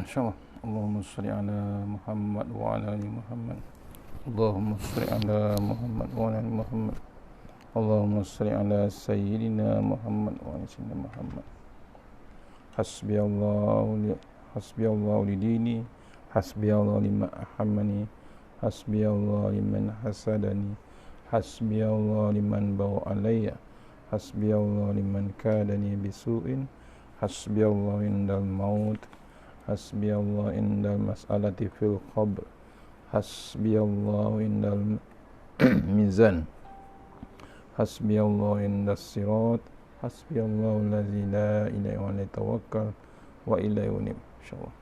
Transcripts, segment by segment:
InsyaAllah. Allahumma salli ala Muhammad wa ala ali Muhammad. Allahumma salli ala Muhammad wa ala ali Muhammad. Allahumma salli ala Sayyidina Muhammad wa ala Sayyidina Muhammad. Hasbiyallahu li dini, hasbiyallahu liman ahammani, hasbiyallahu liman hasadani, hasbiyallahu liman bawa alayya, hasbiyallahu liman kadani bisu'in, hasbiyallahu indal maut, hasbiyallahu indal mas'alati fil qabr, hasbiyallahu indal mizan, hasbiyallahu indas sirat, hasbiyallahu allazi la ilaha illa huwa tawakkal wa ilaihi unib. InsyaAllah.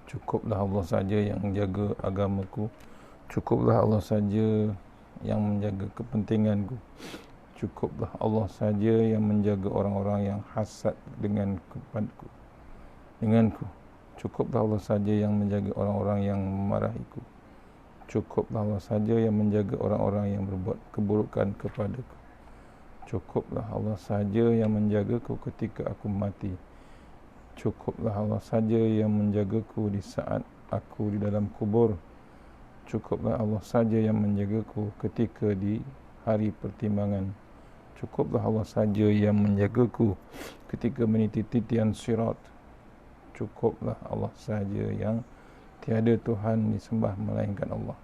Cukuplah Allah saja yang menjaga agamaku. Cukuplah Allah saja yang menjaga kepentinganku. Cukuplah Allah saja yang menjaga orang-orang yang hasad denganku. Cukuplah Allah saja yang menjaga orang-orang yang memarahiku. Cukuplah Allah saja yang menjaga orang-orang yang berbuat keburukan kepadaku. Cukuplah Allah saja yang menjagaku ketika aku mati. Cukuplah Allah saja yang menjagaku di saat aku di dalam kubur. Cukuplah Allah saja yang menjagaku ketika di hari pertimbangan. Cukuplah Allah saja yang menjagaku ketika meniti titian sirat. Cukuplah Allah saja yang tiada Tuhan disembah melainkan Allah,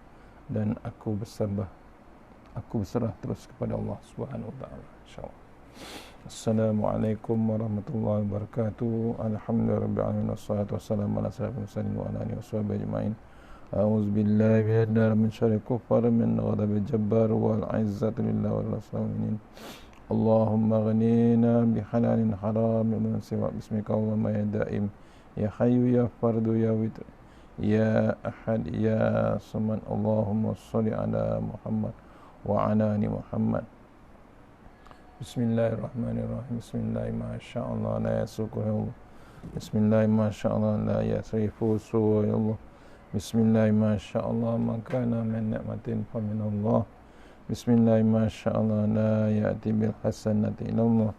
dan aku berserah terus kepada Allah Subhanahu wa taala. InsyaAllah. Assalamualaikum warahmatullahi wabarakatuh. Alhamdulillahirabbil alamin wassalatu wassalamu ala asyrafil mursalin wa ala alihi washabihi ajmain. A'udzu billahi min syarri kufar min ghadabil jabbar wal 'izzatu lillahi wal rasulin. Allahumma ghnina bihalalin haram min siwa bismika Allahumma ya daim ya hayyu ya fardu ya witr ya ahad ya samad. Allahumma shalli ala Muhammad wa ala ali Muhammad. Bismillahirrahmanirrahim. Bismillah masyaallah la yasuku ya Allah. Bismillah masyaallah la yasrifu suwa ya Allah. Bismillah masyaallah makana min ni'matin fa min Allah. Bismillah masyaallah la ya'ti bil hasanati illa Allah.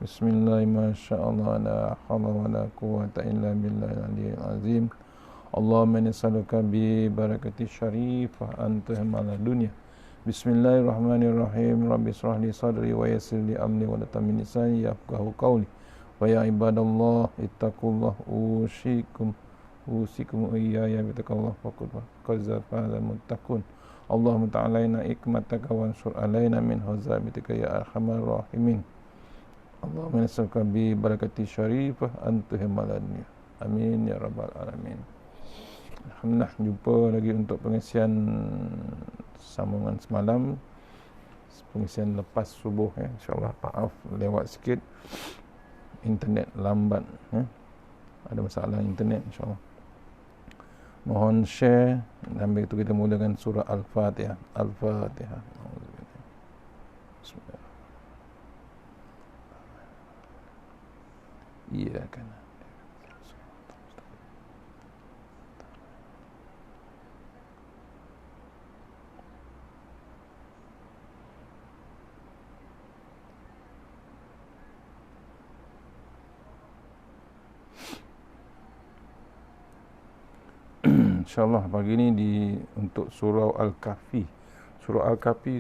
Bismillah masyaallah la hawla wa la quwwata illa billahil aliyyil azim. Allahumma nas'aluka bi barakati syarifah anta hamala dunya. Bismillahirrahmanirrahim. Rabbi israh li sadri wa yassir li amri wa la tamin lisani yafqahu qawli. Wa ya ibadallah ittaqullah usikum iyaya bitaqallah faqad fazal muttaqun. Allahumma ta'alaina ikmataka wa ansur alaina min hazabitika ya arhamar rahimin. Allahumma nas'aluka bi barakati syarifah anta hamala dunya. Amin ya rabbal alamin. Alhamdulillah, jumpa lagi untuk pengisian sambungan semalam, pengisian lepas subuh ya. InsyaAllah, maaf lewat sikit, internet lambat ya. Ada masalah internet insyaAllah. Mohon share, dan begitu kita mulakan surah Al-Fatihah. Al-Fatihah. Bismillah. Iya kan. InsyaAllah pagi ini untuk surah Al-Kahfi. Surah Al-Kahfi,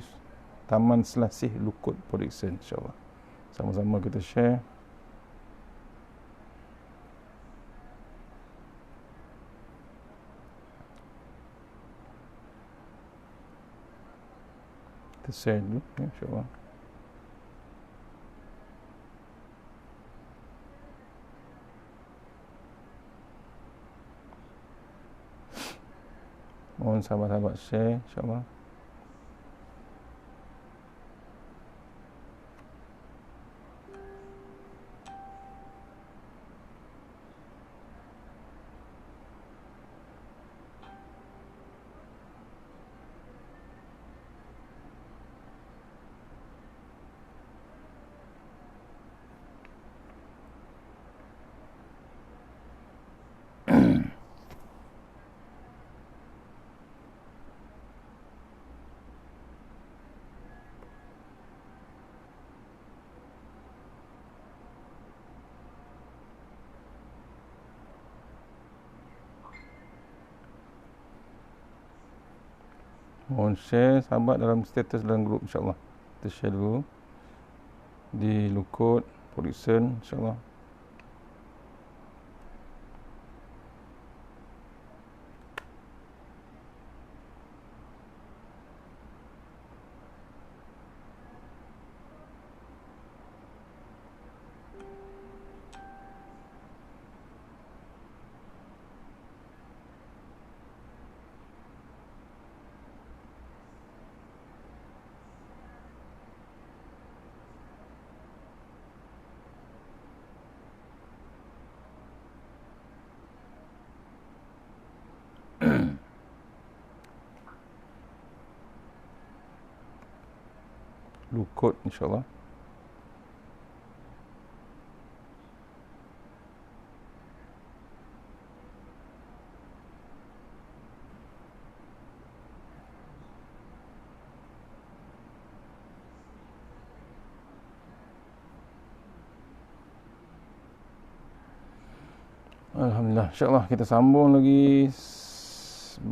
Taman Selasih Lukut Production. InsyaAllah sama-sama kita share. Kita share dulu ya, InsyaAllah. Mohon sahabat-sahabat share insyaAllah. Mohon share sahabat dalam status dalam grup, insyaAllah. Kita share dulu di Lukut Production, insyaAllah. Lukut, insyaAllah. Alhamdulillah, insyaAllah kita sambung lagi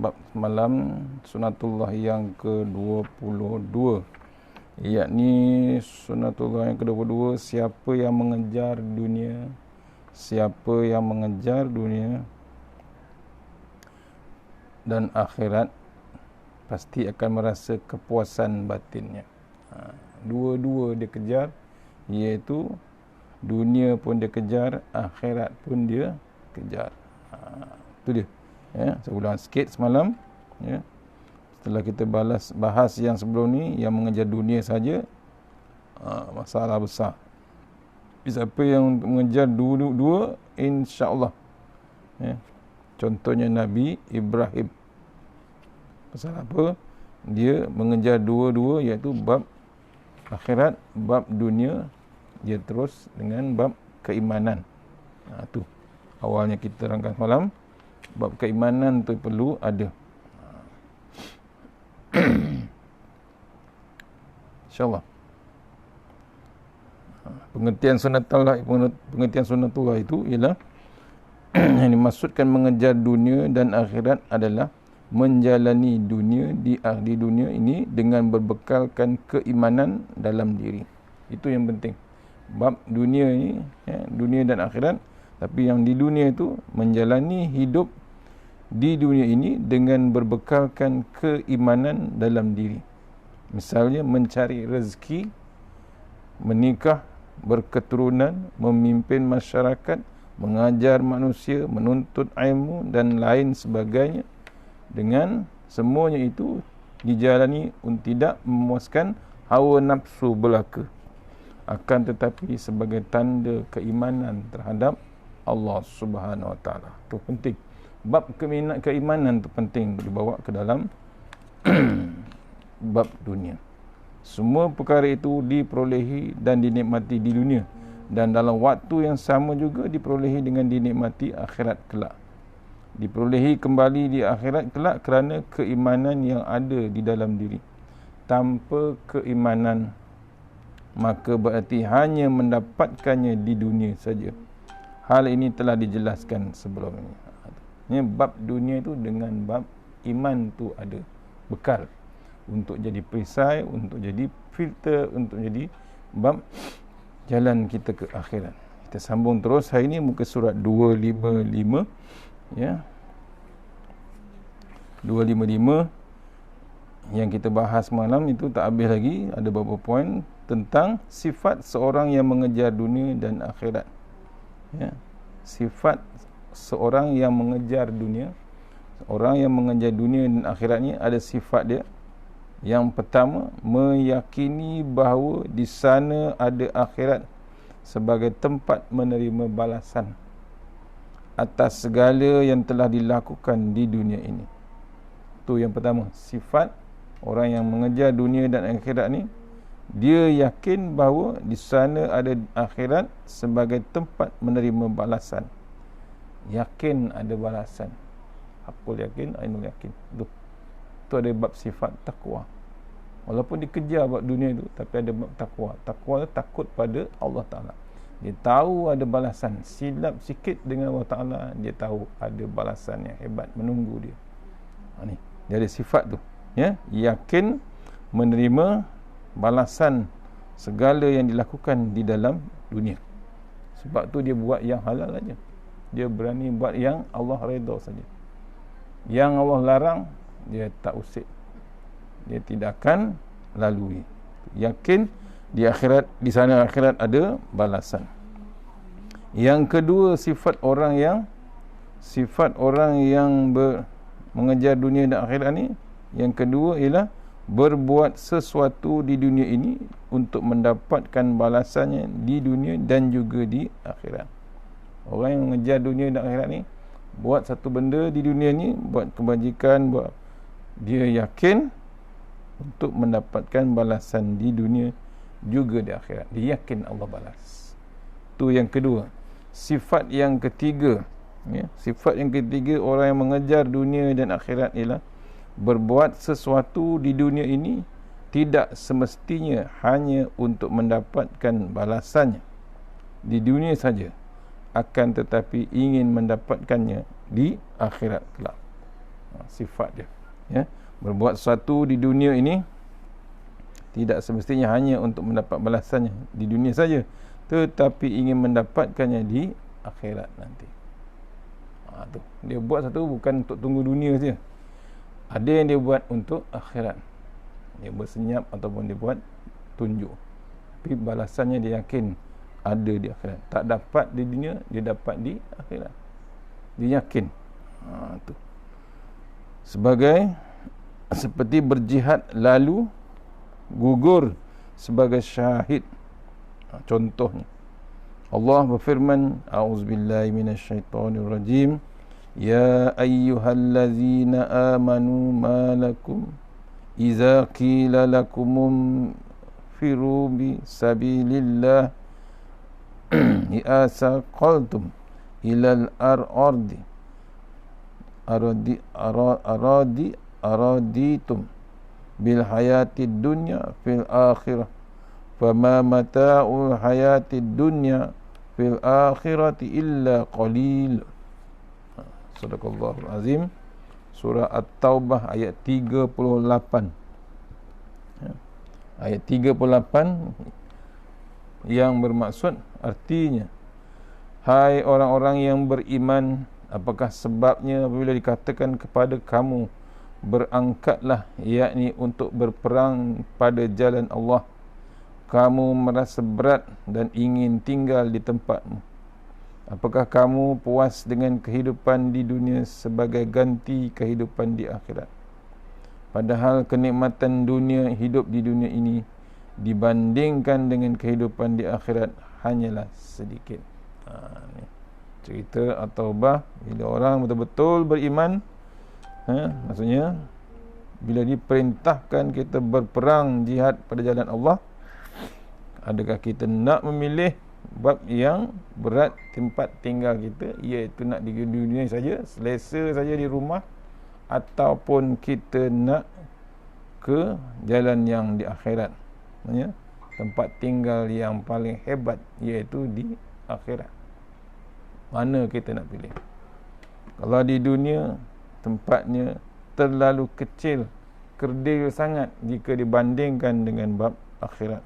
bab malam sunatullah yang ke-22, yakni sunatullah yang ke-22, siapa yang mengejar dunia, siapa yang mengejar dunia dan akhirat pasti akan merasa kepuasan batinnya. Dua-dua dia kejar, iaitu dunia pun dia kejar, akhirat pun dia kejar. Itu dia. Ya, saya ulang sikit semalam. Ya. Setelah kita bahas yang sebelum ni, yang mengejar dunia saja, masalah besar. Siapa yang mengejar dua-dua, insya-Allah. Ya. Contohnya Nabi Ibrahim. Pasal apa? Dia mengejar dua-dua, iaitu bab akhirat, bab dunia. Dia terus dengan bab keimanan. Tu awalnya kita terangkan malam, bab keimanan tu perlu ada. InsyaAllah. Pengertian sunatullah itu ialah yang dimaksudkan mengejar dunia dan akhirat adalah menjalani dunia di dunia ini dengan berbekalkan keimanan dalam diri. Itu yang penting. Bab dunia ini, ya, dunia dan akhirat. Tapi yang di dunia itu menjalani hidup di dunia ini dengan berbekalkan keimanan dalam diri. Misalnya mencari rezeki, menikah, berketurunan, memimpin masyarakat, mengajar manusia, menuntut ilmu dan lain sebagainya. Dengan semuanya itu dijalani untuk tidak memuaskan hawa nafsu belaka, akan tetapi sebagai tanda keimanan terhadap Allah Subhanahu Wa Taala. Itu penting. Bab keimanan itu penting dibawa ke dalam bab dunia. Semua perkara itu diperolehi dan dinikmati di dunia, dan dalam waktu yang sama juga diperolehi dengan dinikmati akhirat kelak. Diperolehi kembali di akhirat kelak kerana keimanan yang ada di dalam diri. Tanpa keimanan, maka berarti hanya mendapatkannya di dunia saja. Hal ini telah dijelaskan sebelum ini. Ini bab dunia itu dengan bab iman tu ada bekal untuk jadi perisai, untuk jadi filter, untuk jadi bab jalan kita ke akhirat. Kita sambung terus hari ini muka surat 255, ya. 255 yang kita bahas malam itu tak habis lagi, ada beberapa poin tentang sifat seorang yang mengejar dunia dan akhirat. Ya, sifat seorang yang mengejar dunia, orang yang mengejar dunia dan akhirat ni ada sifat dia. Yang pertama, meyakini bahawa di sana ada akhirat sebagai tempat menerima balasan atas segala yang telah dilakukan di dunia ini. Itu yang pertama, sifat orang yang mengejar dunia dan akhirat ni, dia yakin bahawa di sana ada akhirat sebagai tempat menerima balasan. Yakin ada balasan. Hakul yakin, ainul yakin. Itu ada bab sifat takwa. Walaupun dikejar bab dunia itu, tapi ada bab takwa. Takwa itu takut pada Allah Ta'ala. Dia tahu ada balasan. Silap sikit dengan Allah Ta'ala, dia tahu ada balasan yang hebat menunggu dia. Ni, dia ada sifat tu. Ya, yakin menerima balasan segala yang dilakukan di dalam dunia. Sebab tu dia buat yang halal saja. Dia berani buat yang Allah redha saja. Yang Allah larang, dia tak usik. Dia tidak akan lalui. Yakin di akhirat, di sana akhirat ada balasan. Yang kedua, sifat orang yang mengejar dunia dan akhirat ni, yang kedua ialah berbuat sesuatu di dunia ini untuk mendapatkan balasannya di dunia dan juga di akhirat. Orang yang mengejar dunia dan akhirat ni, buat satu benda di dunia ni, buat kebajikan, dia yakin untuk mendapatkan balasan di dunia juga di akhirat. Dia yakin Allah balas. Tu yang kedua. Sifat yang ketiga, sifat yang ketiga orang yang mengejar dunia dan akhirat ialah berbuat sesuatu di dunia ini tidak semestinya hanya untuk mendapatkan balasannya di dunia saja, akan tetapi ingin mendapatkannya di akhirat kelak. Sifat dia, berbuat sesuatu di dunia ini tidak semestinya hanya untuk mendapat balasannya di dunia saja, tetapi ingin mendapatkannya di akhirat nanti. Tu dia buat satu bukan untuk tunggu dunia saja. Ada yang dia buat untuk akhirat. Dia bersenyap ataupun dia buat tunjuk. Tapi balasannya dia yakin ada di akhirat. Tak dapat di dunia, dia dapat di akhirat. Dia yakin. Tu. Seperti berjihad lalu gugur sebagai syahid. Contohnya Allah berfirman, a'udzubillahi minasyaitonirrajim, ya ayyuhallazina amanu ma lakum idza qila lakum firu bi sabilillah asaqaltum ilal araditum bil hayatid dunya fil akhirah fama mata'ul hayatid dunya fil akhirati illa qalil. Sadaqallahul azim. Surah At-Taubah ayat 38. Ayat 38 yang bermaksud, artinya, hai orang-orang yang beriman, apakah sebabnya apabila dikatakan kepada kamu berangkatlah, yakni untuk berperang pada jalan Allah, kamu merasa berat dan ingin tinggal di tempatmu? Apakah kamu puas dengan kehidupan di dunia sebagai ganti kehidupan di akhirat? Padahal kenikmatan dunia, hidup di dunia ini dibandingkan dengan kehidupan di akhirat hanyalah sedikit. Ni cerita At-Taubah, bila orang betul-betul beriman, maksudnya bila diperintahkan kita berperang jihad pada jalan Allah, adakah kita nak memilih bab yang berat tempat tinggal kita, iaitu nak di dunia saja, selesa saja di rumah, ataupun kita nak ke jalan yang di akhirat, tempat tinggal yang paling hebat, iaitu di akhirat? Mana kita nak pilih? Kalau di dunia, tempatnya terlalu kecil, kerdil sangat jika dibandingkan dengan bab akhirat.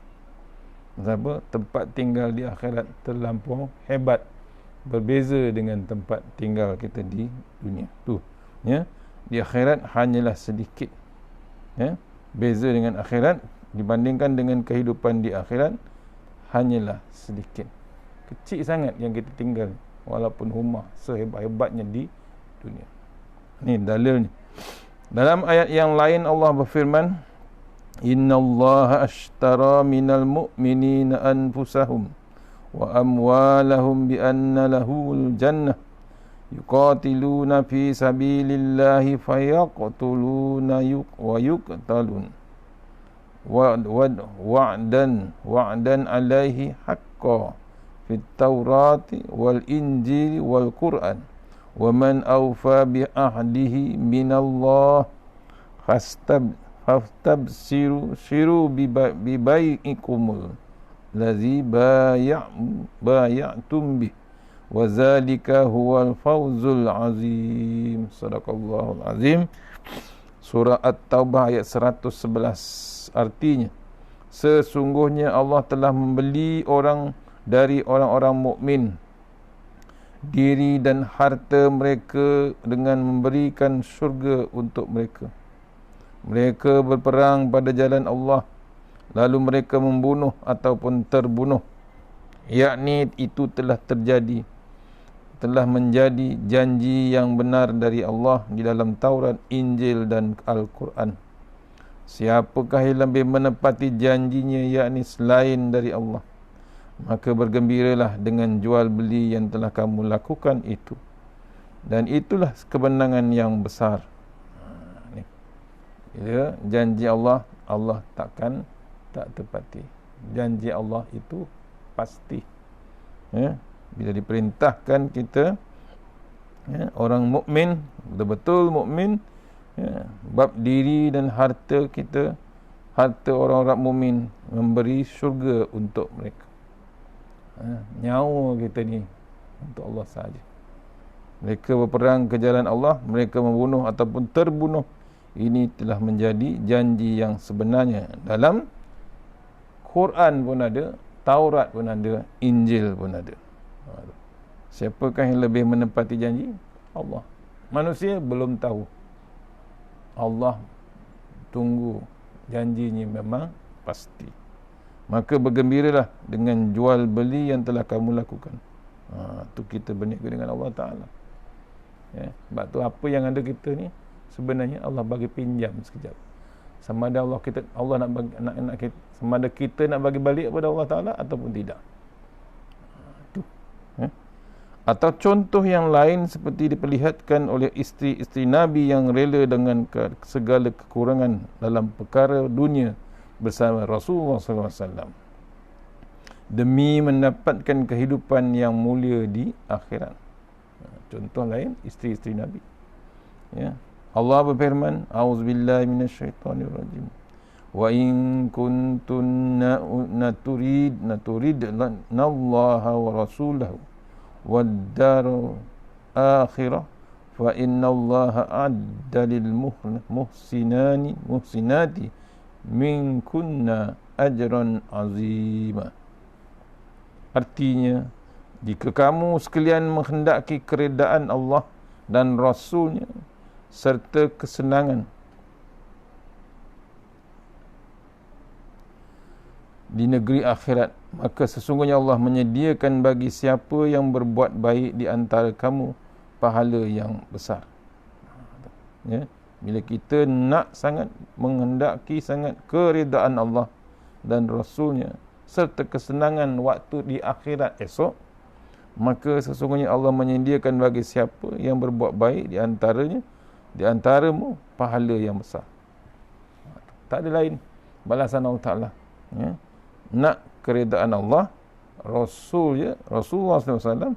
Sebab tempat tinggal di akhirat terlampau hebat, berbeza dengan tempat tinggal kita di dunia. Di akhirat hanyalah sedikit. Beza dengan akhirat, dibandingkan dengan kehidupan di akhirat, hanyalah sedikit. Kecil sangat yang kita tinggal, walaupun rumah sehebat-hebatnya di dunia. Ini dalilnya. Dalam ayat yang lain Allah berfirman, innallaha ashtara minal mu'minina anfusahum wa amwalahum bi anna lahul jannah yuqatiluna fi sabilillahi fayaqtuluna wa yuqtalun wa'dan alaihi haqqan fit taurati wal injili wal qur'an wa man awfa bi ahdihi minallah fastabsiru bibai'ikumul ladzi baya'tum bih wa zalika huwal fawzul azim. Sadaqallahul azim. Surah At-Taubah ayat 111. Artinya, sesungguhnya Allah telah membeli orang dari orang-orang mukmin diri dan harta mereka dengan memberikan syurga untuk mereka. Mereka berperang pada jalan Allah, lalu mereka membunuh ataupun terbunuh, yakni itu telah terjadi, telah menjadi janji yang benar dari Allah di dalam Taurat, Injil dan Al-Quran. Siapakah yang lebih menepati janjinya, yakni selain dari Allah, maka bergembiralah dengan jual beli yang telah kamu lakukan itu, dan itulah kemenangan yang besar. Bila janji Allah, Allah takkan tak tepati. Janji Allah itu pasti. Bila diperintahkan kita, orang mukmin, betul-betul mukmin, bab diri dan harta kita, harta orang-orang mukmin, memberi syurga untuk mereka. Nyawa kita ni untuk Allah sahaja. Mereka berperang ke jalan Allah, mereka membunuh ataupun terbunuh, ini telah menjadi janji yang sebenarnya. Dalam Quran pun ada, Taurat pun ada, Injil pun ada. Siapakah yang lebih menepati janji? Allah. Manusia belum tahu. Allah tunggu, janjinya memang pasti. Maka bergembiralah dengan jual beli yang telah kamu lakukan. Tu kita berniaga dengan Allah Ta'ala. Sebab tu apa yang ada kita ni, sebenarnya Allah bagi pinjam sekejap. Sama ada Allah nak bagi, nak kita, sama ada kita nak bagi balik kepada Allah Ta'ala ataupun tidak. Atau contoh yang lain seperti diperlihatkan oleh isteri-isteri Nabi yang rela dengan segala kekurangan dalam perkara dunia bersama Rasulullah SAW demi mendapatkan kehidupan yang mulia di akhirat. Contoh lain, isteri-isteri Nabi. Allah berfirman, A'udzubillahi minasyaitonirrajim. Wa in kuntunna naturidna Allah wa rasulahu wad-darul akhirah fa innallaha a'adda lil muhsinati minkunna ajran azima. Artinya, jika kamu sekalian menghendaki keredaan Allah dan Rasulnya serta kesenangan di negeri akhirat, maka sesungguhnya Allah menyediakan bagi siapa yang berbuat baik di antara kamu pahala yang besar. Bila kita nak sangat, menghendaki sangat keredaan Allah dan Rasulnya serta kesenangan waktu di akhirat esok, maka sesungguhnya Allah menyediakan bagi siapa yang berbuat baik di antaramu pahala yang besar. Tak ada lain balasan Allah Ta'ala. Nak keredaan Allah, Rasulullah SAW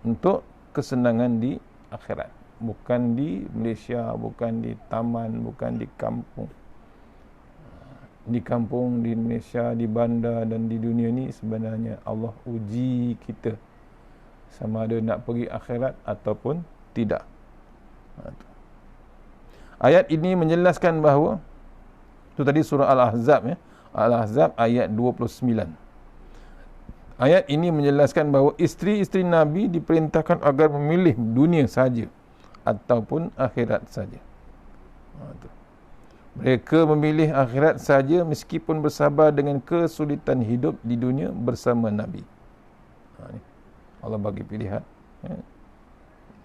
untuk kesenangan di akhirat, bukan di Malaysia, bukan di taman, bukan di kampung. Di kampung, di Malaysia, di bandar dan di dunia ni sebenarnya Allah uji kita sama ada nak pergi akhirat ataupun tidak. Ayat ini menjelaskan bahawa, itu tadi surah Al-Ahzab, Al-Ahzab ayat 29. Ayat ini menjelaskan bahawa isteri-isteri Nabi diperintahkan agar memilih dunia saja ataupun akhirat saja. Mereka memilih akhirat saja meskipun bersabar dengan kesulitan hidup di dunia bersama Nabi. Allah bagi pilihan.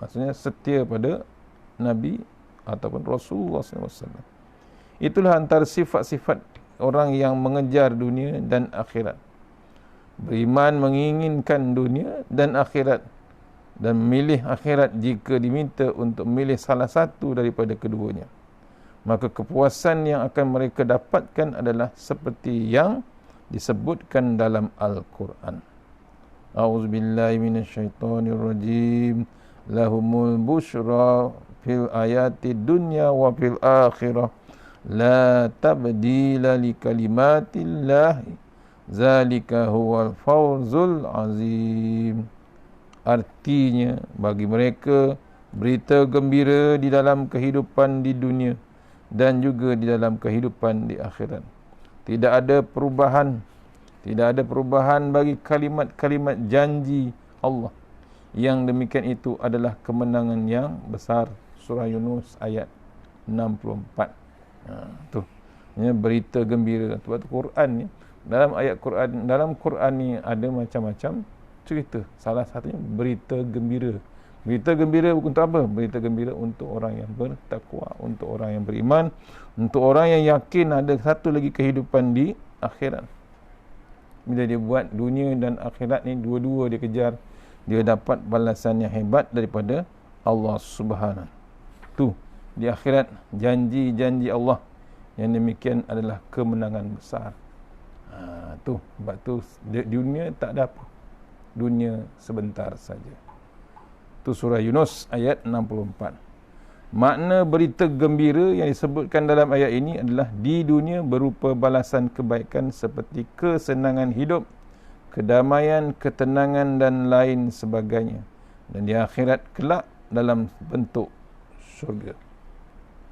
Maksudnya setia pada Nabi ataupun Rasulullah SAW. Itulah antara sifat-sifat orang yang mengejar dunia dan akhirat. Beriman menginginkan dunia dan akhirat, dan memilih akhirat jika diminta untuk memilih salah satu daripada keduanya. Maka kepuasan yang akan mereka dapatkan adalah seperti yang disebutkan dalam Al-Quran. A'udzubillahi minasyaitonirrajim. Lahumul busyra fil ayati dunya wa fil akhirah. La tabdila li kalimatillahi. Zalika huwal fawzul azim. Artinya, bagi mereka berita gembira di dalam kehidupan di dunia dan juga di dalam kehidupan di akhirat. Tidak ada perubahan bagi kalimat-kalimat janji Allah. Yang demikian itu adalah kemenangan yang besar. Surah Yunus ayat 64. Tu. Ya, berita gembira. Sebab Quran ni, dalam Quran ni ada macam-macam cerita. Salah satunya berita gembira. Berita gembira untuk apa? Berita gembira untuk orang yang bertakwa, untuk orang yang beriman, untuk orang yang yakin ada satu lagi kehidupan di akhirat. Bila dia buat dunia dan akhirat ni dua-dua dia kejar, dia dapat balasan yang hebat daripada Allah Subhanahu. Tu di akhirat janji-janji Allah yang demikian adalah kemenangan besar. Tu sebab tu di dunia tak ada apa. Dunia sebentar saja. Tu surah Yunus ayat 64. Makna berita gembira yang disebutkan dalam ayat ini adalah di dunia berupa balasan kebaikan seperti kesenangan hidup, kedamaian, ketenangan dan lain sebagainya. Dan di akhirat kelak dalam bentuk syurga.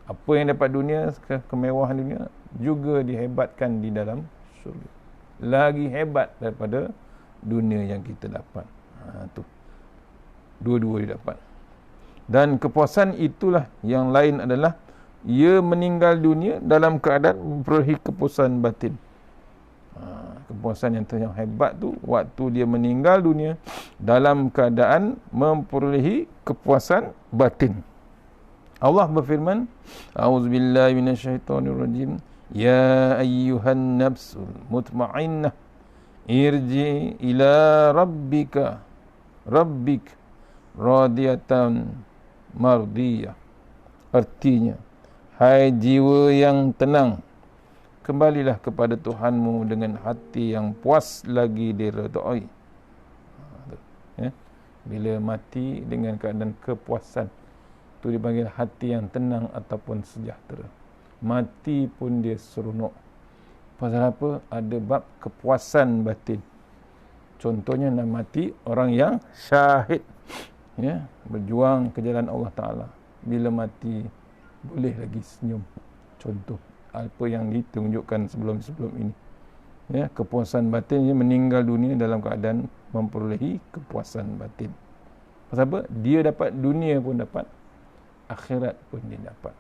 Apa yang dapat dunia, kemewahan dunia juga dihebatkan di dalam syurga. Lagi hebat daripada dunia yang kita dapat. Tu. Dua-dua didapat. Dan kepuasan itulah yang lain adalah ia meninggal dunia dalam keadaan memperolehi kepuasan batin. Kepuasan yang hebat tu waktu dia meninggal dunia dalam keadaan memperolehi kepuasan batin. Allah berfirman, A'udzubillahi minasyaitonirrajim. Ya ayyuhan nafsul mutmainnah irji ila rabbik radiyatan mardiyah. Artinya, hai jiwa yang tenang, kembalilah kepada Tuhanmu dengan hati yang puas lagi diredai. Bila mati dengan keadaan kepuasan, itu dipanggil hati yang tenang ataupun sejahtera. Mati pun dia seronok. Pasal apa? Ada bab kepuasan batin. Contohnya nak mati orang yang syahid, berjuang ke jalan Allah Ta'ala. Bila mati boleh lagi senyum. Contoh apa yang ditunjukkan sebelum ini. Kepuasan batin, meninggal dunia dalam keadaan memperolehi kepuasan batin. Pasal apa? Dia dapat dunia pun dapat, akhirat pun dia dapat.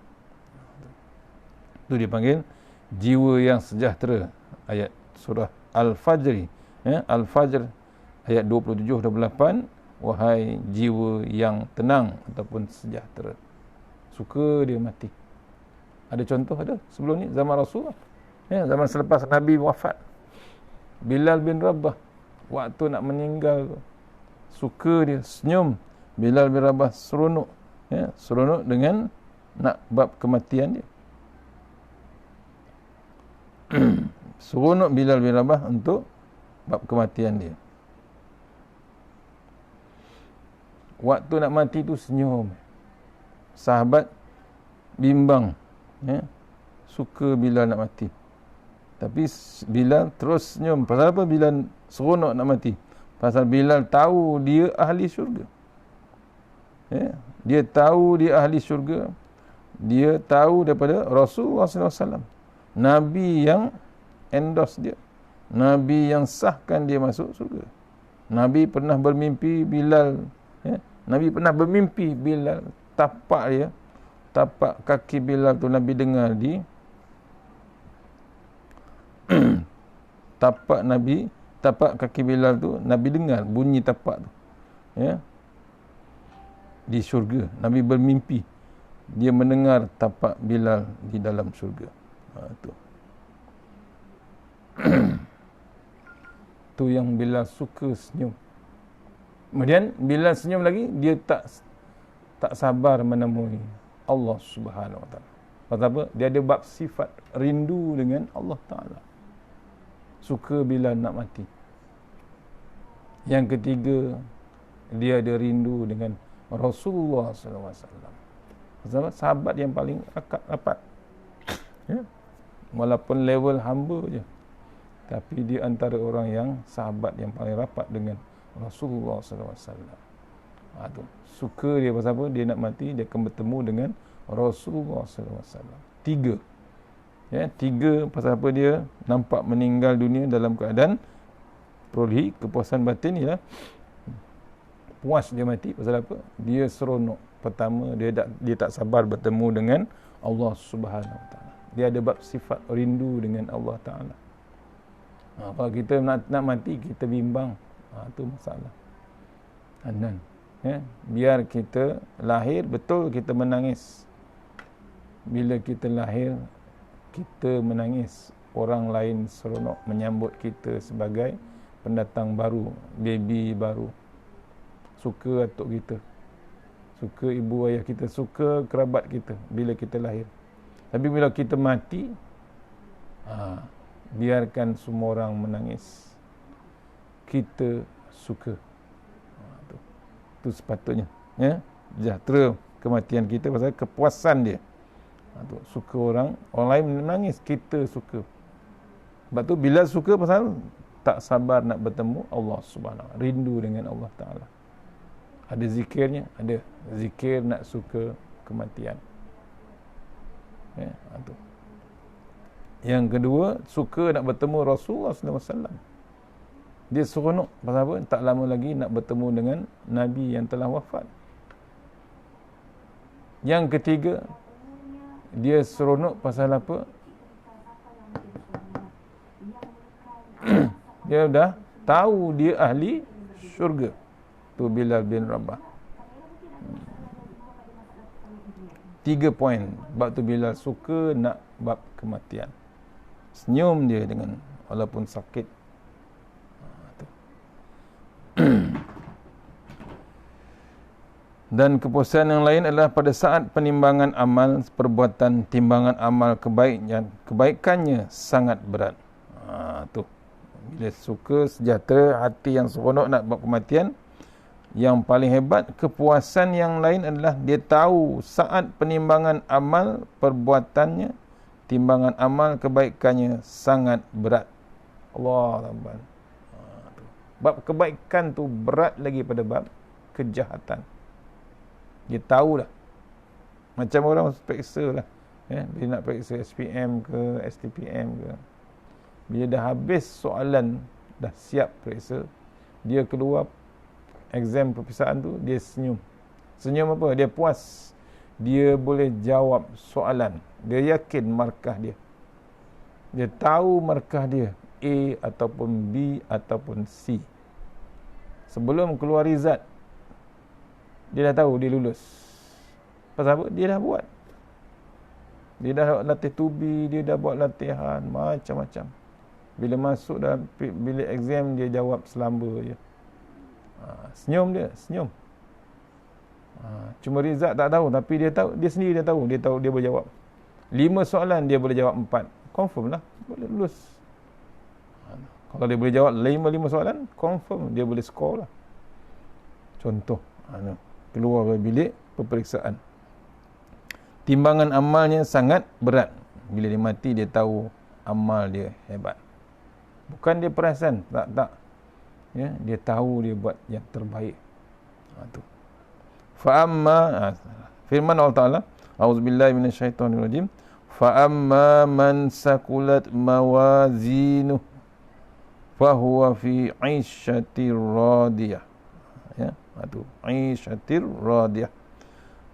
Itu dipanggil jiwa yang sejahtera. Ayat surah Al-Fajr. Al-Fajr ayat 27-28. Wahai jiwa yang tenang ataupun sejahtera. Suka dia mati. Ada contoh ada sebelum ni zaman Rasulullah. Zaman selepas Nabi wafat. Bilal bin Rabah waktu nak meninggal, suka dia senyum. Bilal bin Rabah seronok. Seronok dengan nak bab kematian dia. Seronok Bilal bin Rabah untuk bab kematian dia. Waktu nak mati tu senyum. Sahabat bimbang, suka Bilal nak mati. Tapi Bilal terus senyum. Pasal apa Bilal seronok nak mati? Pasal Bilal tahu dia ahli syurga. Dia tahu dia ahli syurga. Dia tahu daripada Rasulullah SAW, Nabi yang endorse dia, Nabi yang sahkan dia masuk syurga. Nabi pernah bermimpi Bilal, Nabi pernah bermimpi Bilal, tapak kaki Bilal tu Nabi dengar di tapak kaki Bilal tu Nabi dengar bunyi tapak tu, di syurga. Nabi bermimpi dia mendengar tapak Bilal di dalam syurga. Tu tu yang Bilal suka senyum. Kemudian Bilal senyum lagi, dia tak sabar menemui Allah Subhanahu Wa Taala. Pasal apa? Dia ada bab sifat rindu dengan Allah Taala. Suka Bilal nak mati. Yang ketiga, dia ada rindu dengan Rasulullah SAW. Sahabat yang paling rapat. Walaupun level hamba je, tapi dia antara orang yang sahabat yang paling rapat dengan Rasulullah SAW. Suka dia pasal apa? Dia nak mati, dia akan bertemu dengan Rasulullah SAW. 3. Ya, 3 pasal apa dia nampak meninggal dunia dalam keadaan perolehi kepuasan batin ialah puas dia mati pasal apa? Dia seronok. Pertama, dia tak sabar bertemu dengan Allah Subhanahu Wa Taala. Dia ada bab sifat rindu dengan Allah Taala. Kalau kita nak mati, kita bimbang. Itu masalah. Dan ya, biar kita lahir, betul kita menangis. Bila kita lahir, kita menangis. Orang lain seronok menyambut kita sebagai pendatang baru, baby baru. Suka atuk kita, suka ibu ayah kita, suka kerabat kita bila kita lahir. Tapi bila kita mati, biarkan semua orang menangis. Kita suka. Itu sepatutnya. Ya, sejahtera kematian kita pasal kepuasan dia. Suka orang lain menangis, kita suka. Sebab tu bila suka pasal tak sabar nak bertemu Allah Subhanahu Wa Taala, rindu dengan Allah Taala. Ada zikirnya, ada zikir nak suka kematian. Ya, itu. Yang kedua, suka nak bertemu Rasulullah sallallahu alaihi wasallam. Dia seronok pasal apa? Tak lama lagi nak bertemu dengan Nabi yang telah wafat. Yang ketiga, dia seronok pasal apa? Dia dah tahu dia ahli syurga. Tu Bilal bin Rabah. 3 poin. Bab tu Bilal suka nak bab kematian. Senyum dia dengan walaupun sakit. Dan kepuasan yang lain adalah pada saat penimbangan amal perbuatan, timbangan amal kebaikannya sangat berat. Tu. Bila suka sejahtera, hati yang seronok nak buat kematian, yang paling hebat kepuasan yang lain adalah dia tahu saat penimbangan amal perbuatannya, timbangan amal kebaikannya sangat berat. Allah Akbar. Bab kebaikan tu berat lagi pada bab kejahatan. Dia tahu dah. Macam orang periksa lah. Ya, dia nak periksa SPM ke, STPM ke. Bila dah habis soalan, dah siap periksa, dia keluar exam perpisahan tu, dia senyum. Senyum apa? Dia puas. Dia boleh jawab soalan. Dia yakin markah dia. Dia tahu markah dia A ataupun B ataupun C. Sebelum keluar result, dia dah tahu dia lulus. Pasal apa? Dia dah buat. Dia dah latih tubi, dia dah buat latihan macam-macam. Bila masuk dalam bilik exam, dia jawab selamba je. Senyum dia, senyum. Cuma result tak tahu, tapi dia tahu, dia sendiri dia tahu dia boleh jawab. 5 soalan dia boleh jawab 4. Confirm lah, boleh lulus. Kalau dia boleh jawab 5 soalan, confirm dia boleh score lah. Contoh, keluar dari bilik peperiksaan. Timbangan amalnya sangat berat. Bila dia mati, dia tahu amal dia hebat. Bukan dia perasan, tak. Ya, dia tahu dia buat yang terbaik. Tu. Fa amma firman Allah Taala, auzubillahi minasyaitonirrajim, fa amma man sakulat mawazinuhu fa huwa fi 'ishatir radiyah. Ya, tu 'ishatir radiyah.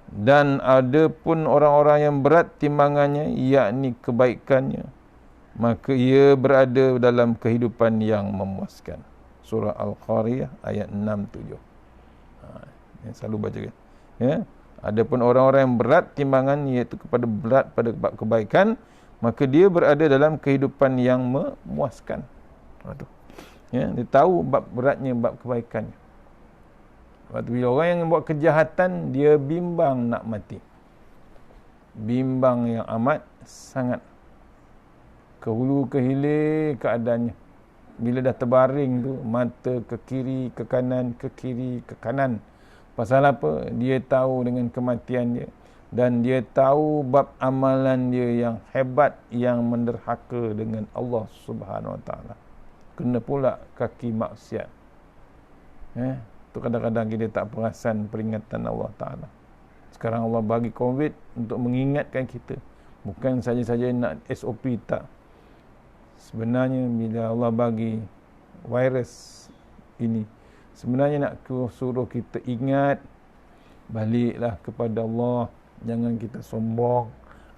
Dan ada pun orang-orang yang berat timbangannya, yakni kebaikannya, maka ia berada dalam kehidupan yang memuaskan. Surah Al-Qariyah ayat 6-7. Yang selalu baca kan. Ya. Adapun orang-orang yang berat timbangan, iaitu kepada berat pada kebaikan, maka dia berada dalam kehidupan yang memuaskan. Ya, dia tahu bab beratnya bab kebaikannya. Waktu bila orang yang buat kejahatan, dia bimbang nak mati. Bimbang yang amat sangat. Ke hulu ke hilir keadaannya. Bila dah terbaring tu, mata ke kiri, ke kanan, ke kiri, ke kanan. Pasal apa? Dia tahu dengan kematian dia. Dan dia tahu bab amalan dia yang hebat, yang menderhaka dengan Allah Subhanahu Wa Taala. Kena pula kaki maksiat. Tu kadang-kadang kita tak perasan peringatan Allah Ta'ala. Sekarang Allah bagi COVID untuk mengingatkan kita. Bukan saja-saja nak SOP, tak. Sebenarnya bila Allah bagi virus ini, sebenarnya nak suruh kita ingat, baliklah kepada Allah. Jangan kita sombong.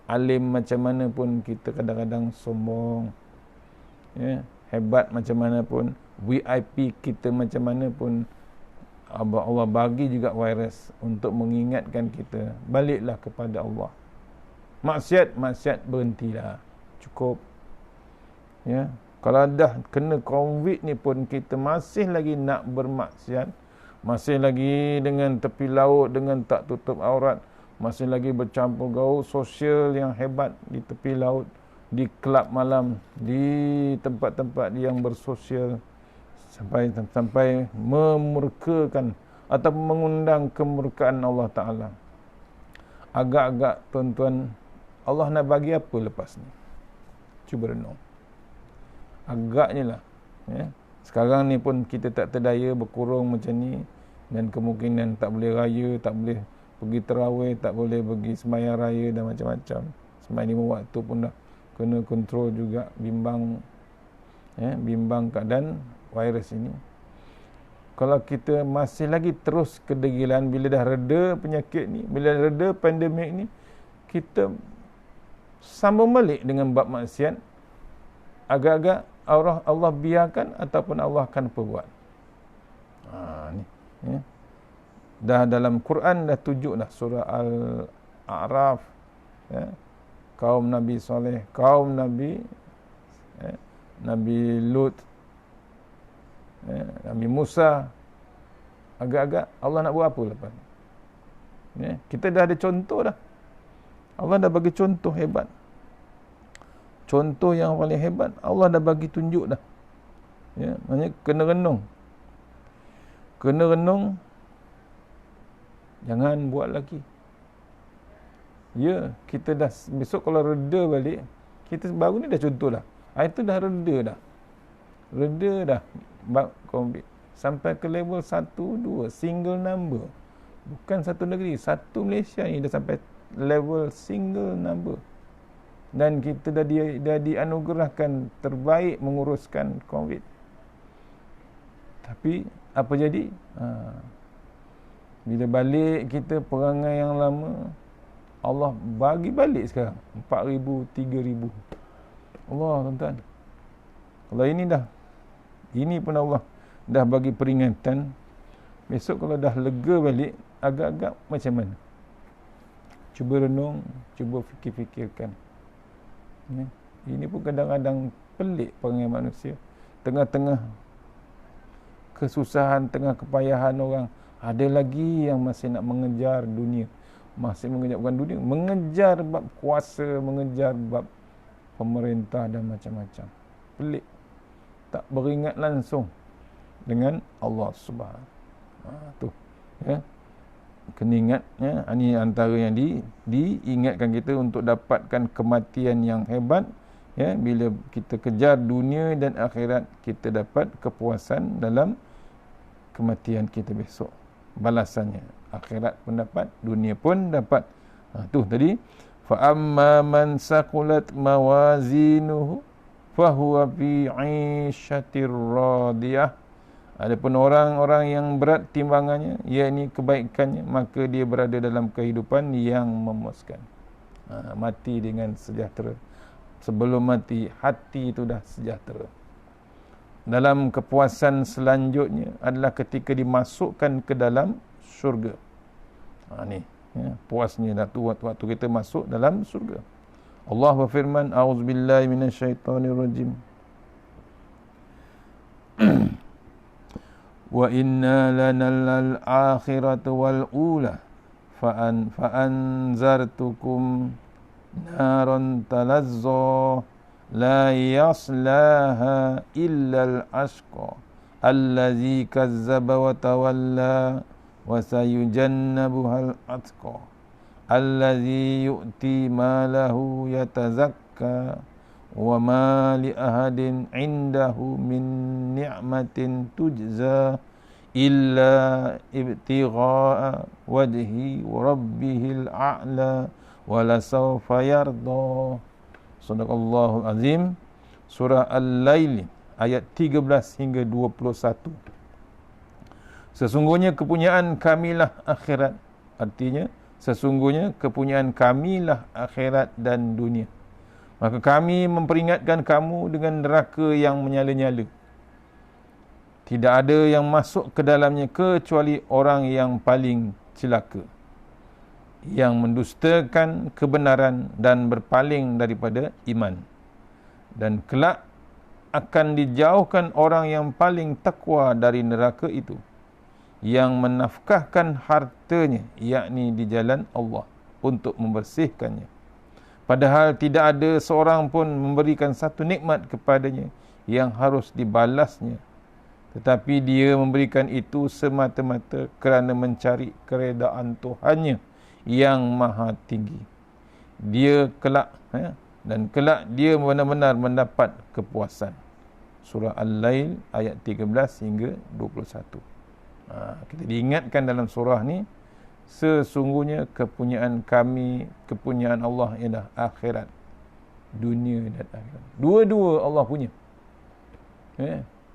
Alim macam mana pun kita kadang-kadang sombong. Ya, hebat macam mana pun, VIP kita macam mana pun, Allah bagi juga virus untuk mengingatkan kita, baliklah kepada Allah. Maksiat berhentilah. Cukup. Ya, kalau dah kena COVID ni pun kita masih lagi nak bermaksiat, masih lagi dengan tepi laut, dengan tak tutup aurat, masih lagi bercampur gaul sosial yang hebat di tepi laut, di kelab malam, di tempat-tempat yang bersosial, sampai memurkakan atau mengundang kemurkaan Allah Ta'ala. Agak-agak tuan-tuan, Allah nak bagi apa lepas ni? Cuba renung. Agaknya lah. Ya. Sekarang ni pun kita tak terdaya berkurung macam ni, dan kemungkinan tak boleh raya, tak boleh pergi terawih, tak boleh pergi sembahyang raya dan macam-macam. Sembahyang 5 waktu pun dah kena kontrol juga, bimbang keadaan virus ini. Kalau kita masih lagi terus kedegilan, bila dah reda penyakit ni, bila dah reda pandemik ni, kita sambung balik dengan bab maksiat, agak-agak Allah biarkan ataupun Allah akan perbuat. Ni, ya. Dah dalam Quran dah tunjuk dah, surah Al-A'raf, ya. Kaum Nabi Saleh, kaum Nabi Nabi Lut, Nabi Musa. Agak-agak Allah nak buat apa lepas ni? Ya, kita dah ada contoh dah. Allah dah bagi contoh hebat. Contoh yang paling hebat Allah dah bagi tunjuk dah. Ya, maknanya kena renung. Kena renung. Jangan buat lagi. Ya, kita dah besok kalau reda balik, kita baru ni dah contoh dah. Itu dah reda dah. Reda dah bab COVID. Sampai ke level 1, 2, single number. Bukan satu negeri, satu Malaysia ni dah sampai level single number. Dan kita dah dianugerahkan terbaik menguruskan COVID. Tapi apa jadi? Bila balik kita perangai yang lama, Allah bagi balik sekarang 4,000, 3,000. Allah, tuan-tuan. Kalau ini pun Allah dah bagi peringatan. Besok kalau dah lega balik, agak-agak macam mana? Cuba renung, cuba fikir-fikirkan. Ya. Ini pun kadang-kadang pelik perangai manusia. Tengah-tengah kesusahan, tengah kepayahan orang, ada lagi yang masih nak mengejar dunia. Masih mengejar, bukan dunia, mengejar bab kuasa, mengejar bab pemerintah dan macam-macam. Pelik. Tak beringat langsung dengan Allah Subhanahu. Tu. Ya. Kena ingat, ya, ini antara yang diingatkan kita untuk dapatkan kematian yang hebat, ya. Bila kita kejar dunia dan akhirat, kita dapat kepuasan dalam kematian kita besok. Balasannya akhirat pun dapat, dunia pun dapat. Tu tadi, fa amma man saqulat mawazinuhu fahuwa fi 'ishatir radiyah. Adapun orang-orang yang berat timbangannya, yakni kebaikannya, maka dia berada dalam kehidupan yang memuaskan. Mati dengan sejahtera. Sebelum mati, hati itu dah sejahtera. Dalam kepuasan selanjutnya adalah ketika dimasukkan ke dalam syurga. Ni, ya, puasnya dah tu waktu kita masuk dalam syurga. Allah berfirman, a'udzubillahi minasyaitonirrajim. Wa inna lanal akhiratu wal ula fa'anzartukum naran talazza la yaslaha illa al-ashqa allazi kazzaba wa tawalla wa sayujannabuha al-atqa allazi yu'ti malahu yatazakka wa ma li ahadin indahu min ni'matin tujza illa ibtigha'a wajhi rabbihil a'la wa la sawfa yarda. Sadaqallahul azim. Surah Al-Lail ayat 13 hingga 21. Sesungguhnya kepunyaan kamilah akhirat. Artinya sesungguhnya kepunyaan kamilah akhirat dan dunia. Maka kami memperingatkan kamu dengan neraka yang menyala-nyala. Tidak ada yang masuk ke dalamnya kecuali orang yang paling celaka, yang mendustakan kebenaran dan berpaling daripada iman. Dan kelak akan dijauhkan orang yang paling takwa dari neraka itu, yang menafkahkan hartanya, yakni di jalan Allah, untuk membersihkannya. Padahal tidak ada seorang pun memberikan satu nikmat kepadanya yang harus dibalasnya, tetapi dia memberikan itu semata-mata kerana mencari keredaan Tuhannya yang maha tinggi. Dia kelak dan kelak dia benar-benar mendapat kepuasan. Surah Al-Lail ayat 13 hingga 21. Kita diingatkan dalam surah ni, sesungguhnya kepunyaan kami, kepunyaan Allah ialah akhirat, dunia dan akhirat. Dua-dua Allah punya.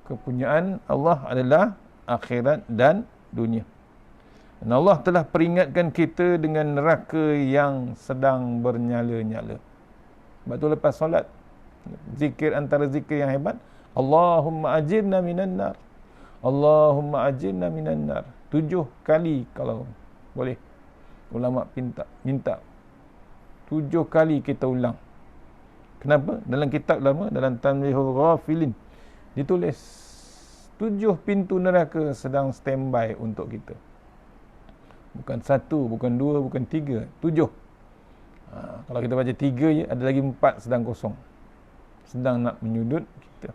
Kepunyaan Allah adalah akhirat dan dunia. Dan Allah telah peringatkan kita dengan neraka yang sedang bernyala-nyala. Sebab tu lepas solat, zikir antara zikir yang hebat, Allahumma ajirna minan nar. Allahumma ajirna minan nar. 7 kali kalau boleh. Ulama minta 7 kali kita ulang. Kenapa? Dalam kitab lama, dalam Tanbihul Ghafilin, ditulis 7 pintu neraka sedang standby untuk kita. Bukan 1, bukan 2, bukan 3, 7. Kalau kita baca 3 je, ada lagi 4 sedang kosong, sedang nak menyudut kita.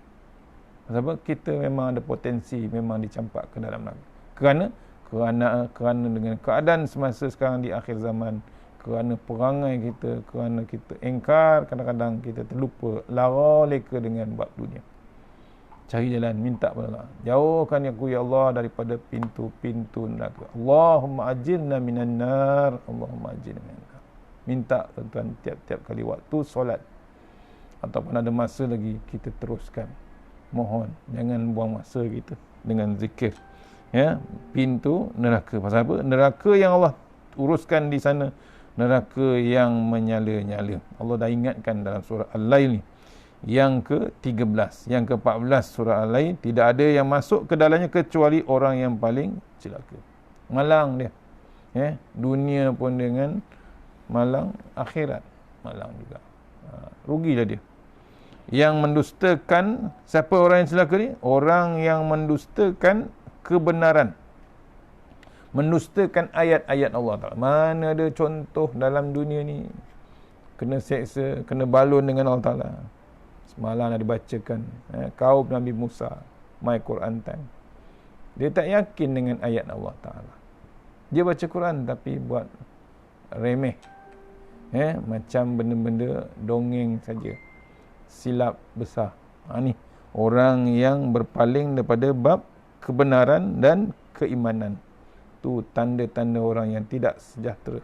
Sebab kita memang ada potensi, memang dicampak ke dalam neraka. Kerana dengan keadaan semasa sekarang di akhir zaman, kerana perangai kita, kerana kita engkar, kadang-kadang kita terlupa, lara leka dengan bab dunia. Cari jalan, minta pada Allah, jauhkan aku ya Allah daripada pintu-pintu neraka. Allahumma ajirna minan nar. Allahumma ajirna minan nar. Minta tuan-tuan tiap-tiap kali waktu solat ataupun ada masa lagi, kita teruskan. Mohon jangan buang masa kita dengan zikir. Pintu neraka. Pasal apa? Neraka yang Allah uruskan di sana, neraka yang menyala-nyala. Allah dah ingatkan dalam surah Al-Lail ni, yang ke-13, yang ke-14 surah Al-Lail, tidak ada yang masuk ke dalamnya kecuali orang yang paling celaka. Malang dia. Dunia pun dengan malang, akhirat malang juga. Rugilah dia. Yang mendustakan, siapa orang yang celaka ni? Orang yang mendustakan kebenaran, mendustakan ayat-ayat Allah Ta'ala. Mana ada contoh dalam dunia ni kena seksa, kena balun dengan Allah Ta'ala. Semalam dah dibacakan kaum Nabi Musa, My Quran Time. Dia tak yakin dengan ayat Allah Ta'ala. Dia baca Quran tapi buat remeh, macam benda-benda dongeng saja, silap besar. Ni orang yang berpaling daripada bab kebenaran dan keimanan. Tu tanda-tanda orang yang tidak sejahtera.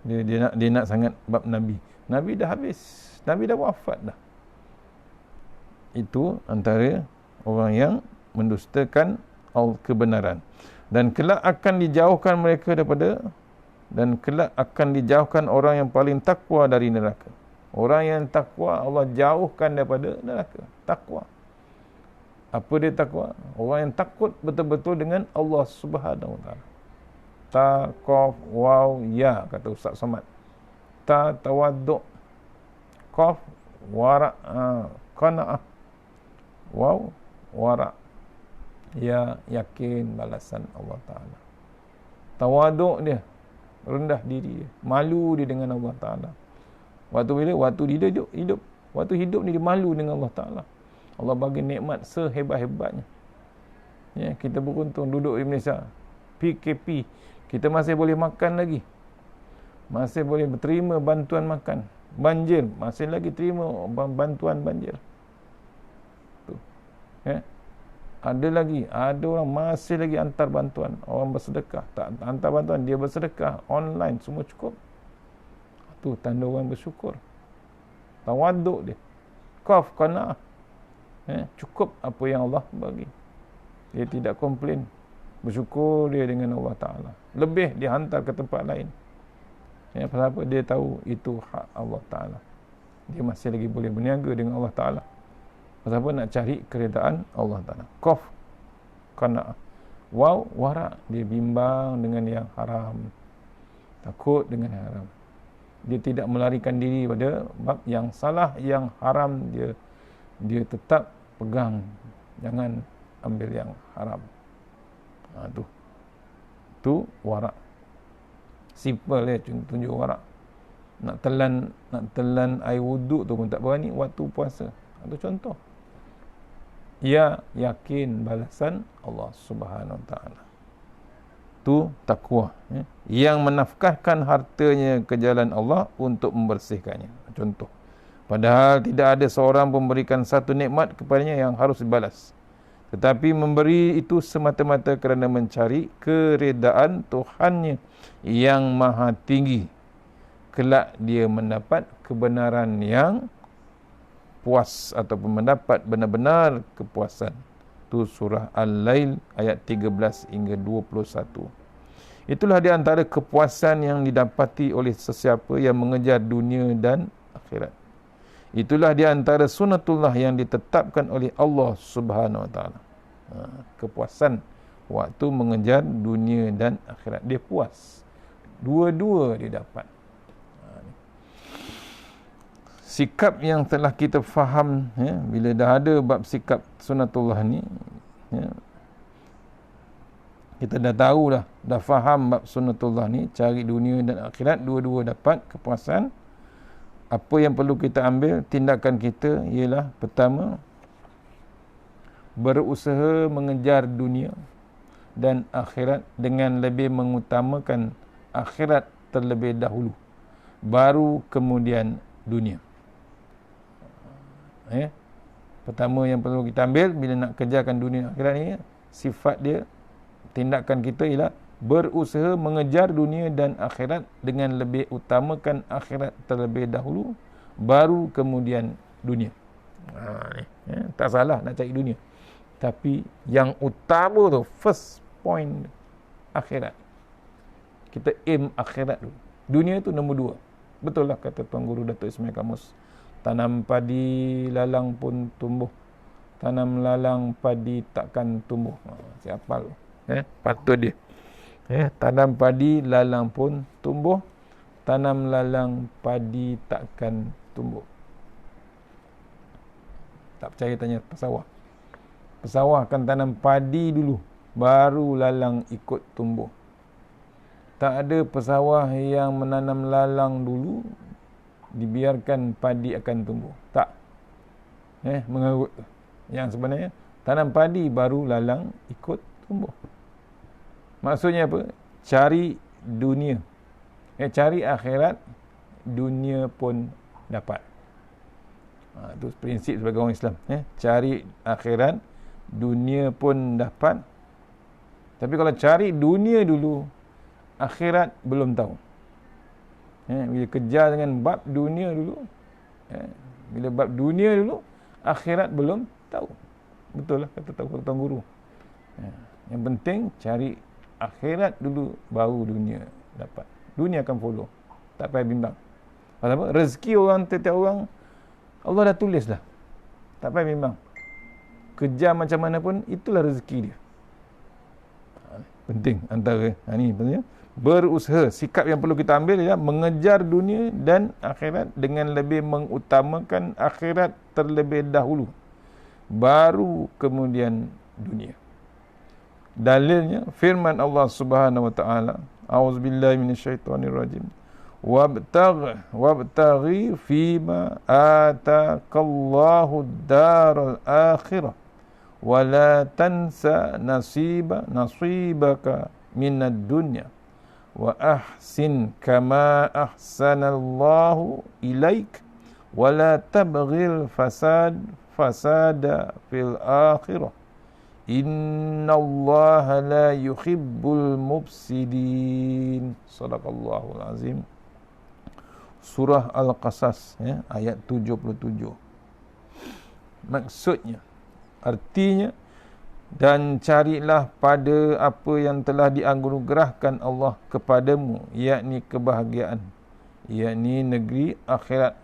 Dia nak sangat bab Nabi. Nabi dah habis, Nabi dah wafat dah. Itu antara orang yang mendustakan kebenaran. Dan kelak akan dijauhkan mereka daripada, dan kelak akan dijauhkan orang yang paling takwa dari neraka. Orang yang takwa Allah jauhkan daripada neraka. Takwa. Apa dia takwa? Orang yang takut betul-betul dengan Allah Subhanahu Wa Taala. Ta, qaf, waw, ya, kata Ustaz Somad. Ta, tawaddu', qaf, wara', qana'ah, waw, wara', ya, yakin balasan Allah Ta'ala. Tawaduk dia, rendah diri dia, malu dia dengan Allah Ta'ala. Waktu bila? Waktu dia hidup. Waktu hidup ni dia malu dengan Allah Ta'ala. Allah bagi nikmat sehebat-hebatnya. Kita beruntung duduk di Malaysia. PKP, kita masih boleh makan lagi. Masih boleh terima bantuan makan. Banjir, masih lagi terima bantuan banjir. Tu. Ada orang masih lagi hantar bantuan. Orang bersedekah, tak hantar bantuan, dia bersedekah online, semua cukup. tu tanda orang bersyukur. Tawaduk dia. Qaf, qanaah. Cukup apa yang Allah bagi. Dia tidak komplain. Bersyukur dia dengan Allah Ta'ala. Lebih dia hantar ke tempat lain. Pasal apa? Dia tahu itu hak Allah Ta'ala. Dia masih lagi boleh berniaga dengan Allah Ta'ala. Pasal apa? Nak cari keredaan Allah Ta'ala. Qaf, qanaah. Waw, wara'. Dia bimbang dengan yang haram. Takut dengan yang haram. Dia tidak melarikan diri pada bab yang salah, yang haram. Dia tetap pegang, jangan ambil yang haram. Tu warak. Simple dia tunjuk warak. Nak telan air wuduk tu pun tak berani waktu puasa. Itu contoh. Ia yakin balasan Allah Subhanahu Wa Taala. Tu takwa, yang menafkahkan hartanya ke jalan Allah untuk membersihkannya. Contoh. Padahal tidak ada seorang pun memberikan satu nikmat kepadanya yang harus dibalas. Tetapi memberi itu semata-mata kerana mencari keredaan Tuhannya yang maha tinggi. Kelak dia mendapat kebenaran yang puas ataupun mendapat benar-benar kepuasan. Itu surah Al-Lail ayat 13 hingga 21. Itulah di antara kepuasan yang didapati oleh sesiapa yang mengejar dunia dan akhirat. Itulah di antara sunatullah yang ditetapkan oleh Allah Subhanahu Wa Taala. Kepuasan waktu mengejar dunia dan akhirat. Dia puas. Dua-dua dia dapat. Sikap yang telah kita faham, bila dah ada bab sikap sunatullah ni, kita dah tahu dah faham bab sunatullah ni, cari dunia dan akhirat, dua-dua dapat kepuasan. Apa yang perlu kita ambil tindakan kita ialah pertama, berusaha mengejar dunia dan akhirat dengan lebih mengutamakan akhirat terlebih dahulu, baru kemudian dunia. Pertama yang perlu kita ambil bila nak kejarkan dunia akhirat ni, sifat dia, tindakan kita ialah berusaha mengejar dunia dan akhirat dengan lebih utamakan akhirat terlebih dahulu, baru kemudian dunia. Tak salah nak cari dunia, tapi yang utama tu, first point, akhirat. Kita aim akhirat dulu. Dunia tu nombor 2. Betul lah kata Tuan Guru Datuk Ismail Kamus, tanam padi lalang pun tumbuh, tanam lalang padi takkan tumbuh. Siapa lu? Patut dia. Tanam padi lalang pun tumbuh, tanam lalang padi takkan tumbuh. Tak percaya tanya pesawah. Pesawah akan tanam padi dulu, baru lalang ikut tumbuh. Tak ada pesawah yang menanam lalang dulu, dibiarkan padi akan tumbuh. Tak. Mengarut. Yang sebenarnya tanam padi baru lalang ikut tumbuh. Maksudnya apa? Cari dunia. Cari akhirat, dunia pun dapat. Itu prinsip sebagai orang Islam. Cari akhirat, dunia pun dapat. Tapi kalau cari dunia dulu, akhirat belum tahu. Bila kejar dengan bab dunia dulu, bila bab dunia dulu, akhirat belum tahu. Betul lah kata Tuan Guru. Yang penting cari akhirat dulu, baru dunia dapat. Dunia akan follow. Tak payah bimbang. Pasal apa? Rezeki orang, setiap orang, Allah dah tulis dah. Tak payah bimbang. Kerja macam mana pun, itulah rezeki dia. Penting antara. Ni penting. Berusaha. Sikap yang perlu kita ambil ialah mengejar dunia dan akhirat dengan lebih mengutamakan akhirat terlebih dahulu, baru kemudian dunia. Dalilnya firman Allah Subhanahu Wa Taala, a'udzubillahi minasyaitonirrajim, wabtaghi fima ataakallahu ad-daral akhirah wa la tansa nasibaka minad dunya wa ahsin kama ahsanallahu ilaik wa la tabghil fasada fil akhirah innallaha la yuhibbul mufsidin. Sadaqallahul azim. surah Al-Qasas, ya, ayat 77. Maksudnya, artinya, dan carilah pada apa yang telah dianugerahkan Allah kepadamu, yakni kebahagiaan, yakni negeri akhirat.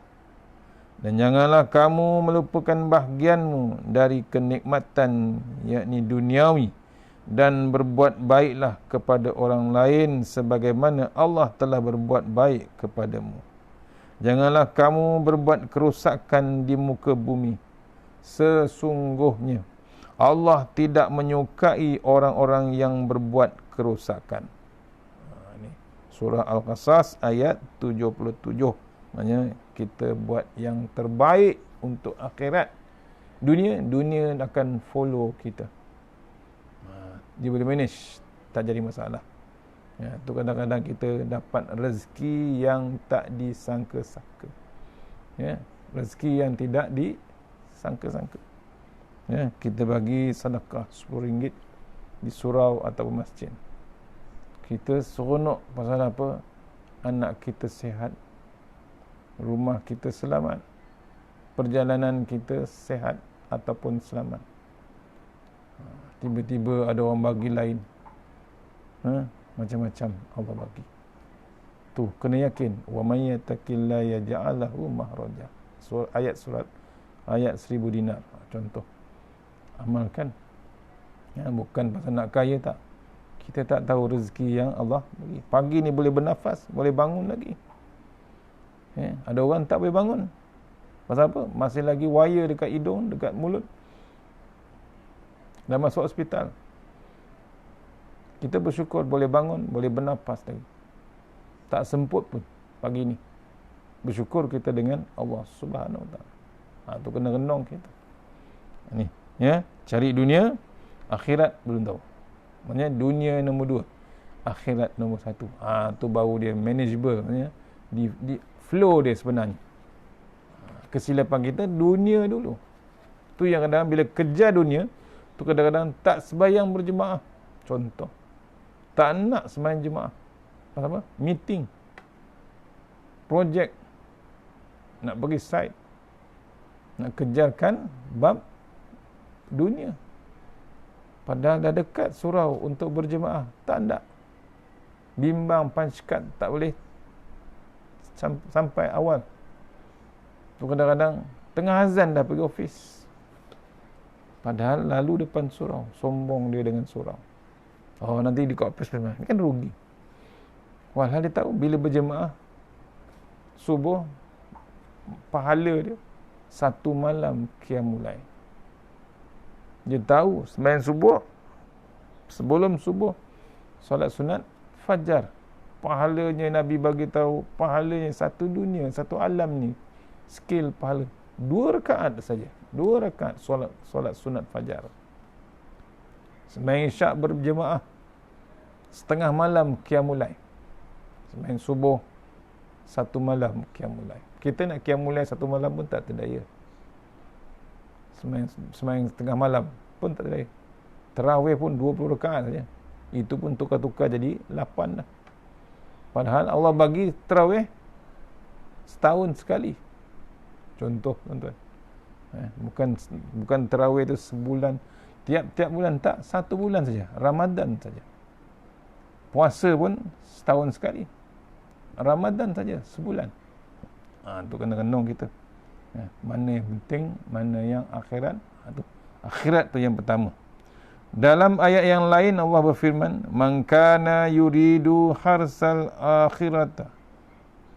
Dan janganlah kamu melupakan bahagianmu dari kenikmatan, yakni duniawi, dan berbuat baiklah kepada orang lain sebagaimana Allah telah berbuat baik kepadamu. Janganlah kamu berbuat kerosakan di muka bumi. Sesungguhnya Allah tidak menyukai orang-orang yang berbuat kerosakan. Ini surah Al-Qasas ayat 77. Maksudnya kita buat yang terbaik untuk akhirat. Dunia akan follow kita. Dia boleh manage, tak jadi masalah. Ya, tu kadang-kadang kita dapat rezeki yang tak disangka-sangka. Ya, rezeki yang tidak disangka-sangka. Ya, kita bagi sedekah RM10 di surau atau masjid. Kita seronok pasal apa? Anak kita sihat, rumah kita selamat, perjalanan kita sihat ataupun selamat. Tiba-tiba ada orang bagi lain, macam-macam Allah bagi. Tu kena yakin, wa may yattaqillaha yaj'al lahu makhraja. Ayat 1000 dinar. Contoh, amalkan. Ya, bukan pasal nak kaya, tak. Kita tak tahu rezeki yang Allah bagi. Pagi ni boleh bernafas, boleh bangun lagi. Ya, ada orang tak boleh bangun. Pasal apa? Masih lagi wire dekat hidung, dekat mulut. Dah masuk hospital. Kita bersyukur boleh bangun, boleh bernafas lagi. Tak semput pun pagi ni. Bersyukur kita dengan Allah Subhanahu Wa Taala. Tu kena renung kita. Ni, ya, cari dunia, akhirat belum tahu. Maksudnya dunia nombor 2, akhirat nombor 1. Tu baru dia manageable, maksudnya di flow dia sebenarnya. Kesilapan kita dunia dulu. Tu yang kadang-kadang bila kejar dunia, tu kadang-kadang tak sembahyang berjemaah. Contoh, tak nak sembahyang jemaah. Pasal apa? Meeting, projek, nak pergi site, nak kejarkan bab dunia. Padahal dah dekat surau untuk berjemaah, tak nak. Bimbang panjkat tak boleh sampai awal. Tu kadang-kadang tengah azan dah pergi office. Padahal lalu depan surau, sombong dia dengan surau. Oh, nanti di office memang. Ini kan rugi. Walhal dia tahu bila berjemaah subuh, pahala dia 1 malam qiyamul lail. Dia tahu sembahyang subuh, sebelum subuh solat sunat fajar, pahalanya Nabi bagi tahu, pahalanya satu dunia, satu alam ni, skill pahala 2 rakaat saja, 2 rakaat solat sunat fajar. Sembahyang isyak berjemaah setengah malam qiyamul lail. Sembahyang subuh 1 malam qiyamul lail. Kita nak qiyamul lail 1 malam pun tak terdaya. Sembahyang setengah malam pun tak terdaya. Tarawih pun 20 rakaat saja. Itu pun tukar-tukar jadi 8 dah. Padahal Allah bagi tarawih setahun sekali. Contoh, tuan-tuan. Bukan tarawih itu sebulan, tiap-tiap bulan, tak, 1 bulan saja, Ramadan saja. Puasa pun setahun sekali, Ramadan saja sebulan. Tu kena renung kita. Mana yang penting, mana yang akhirat. Akhirat tu yang pertama. Dalam ayat yang lain Allah berfirman, man kana yuridu harsal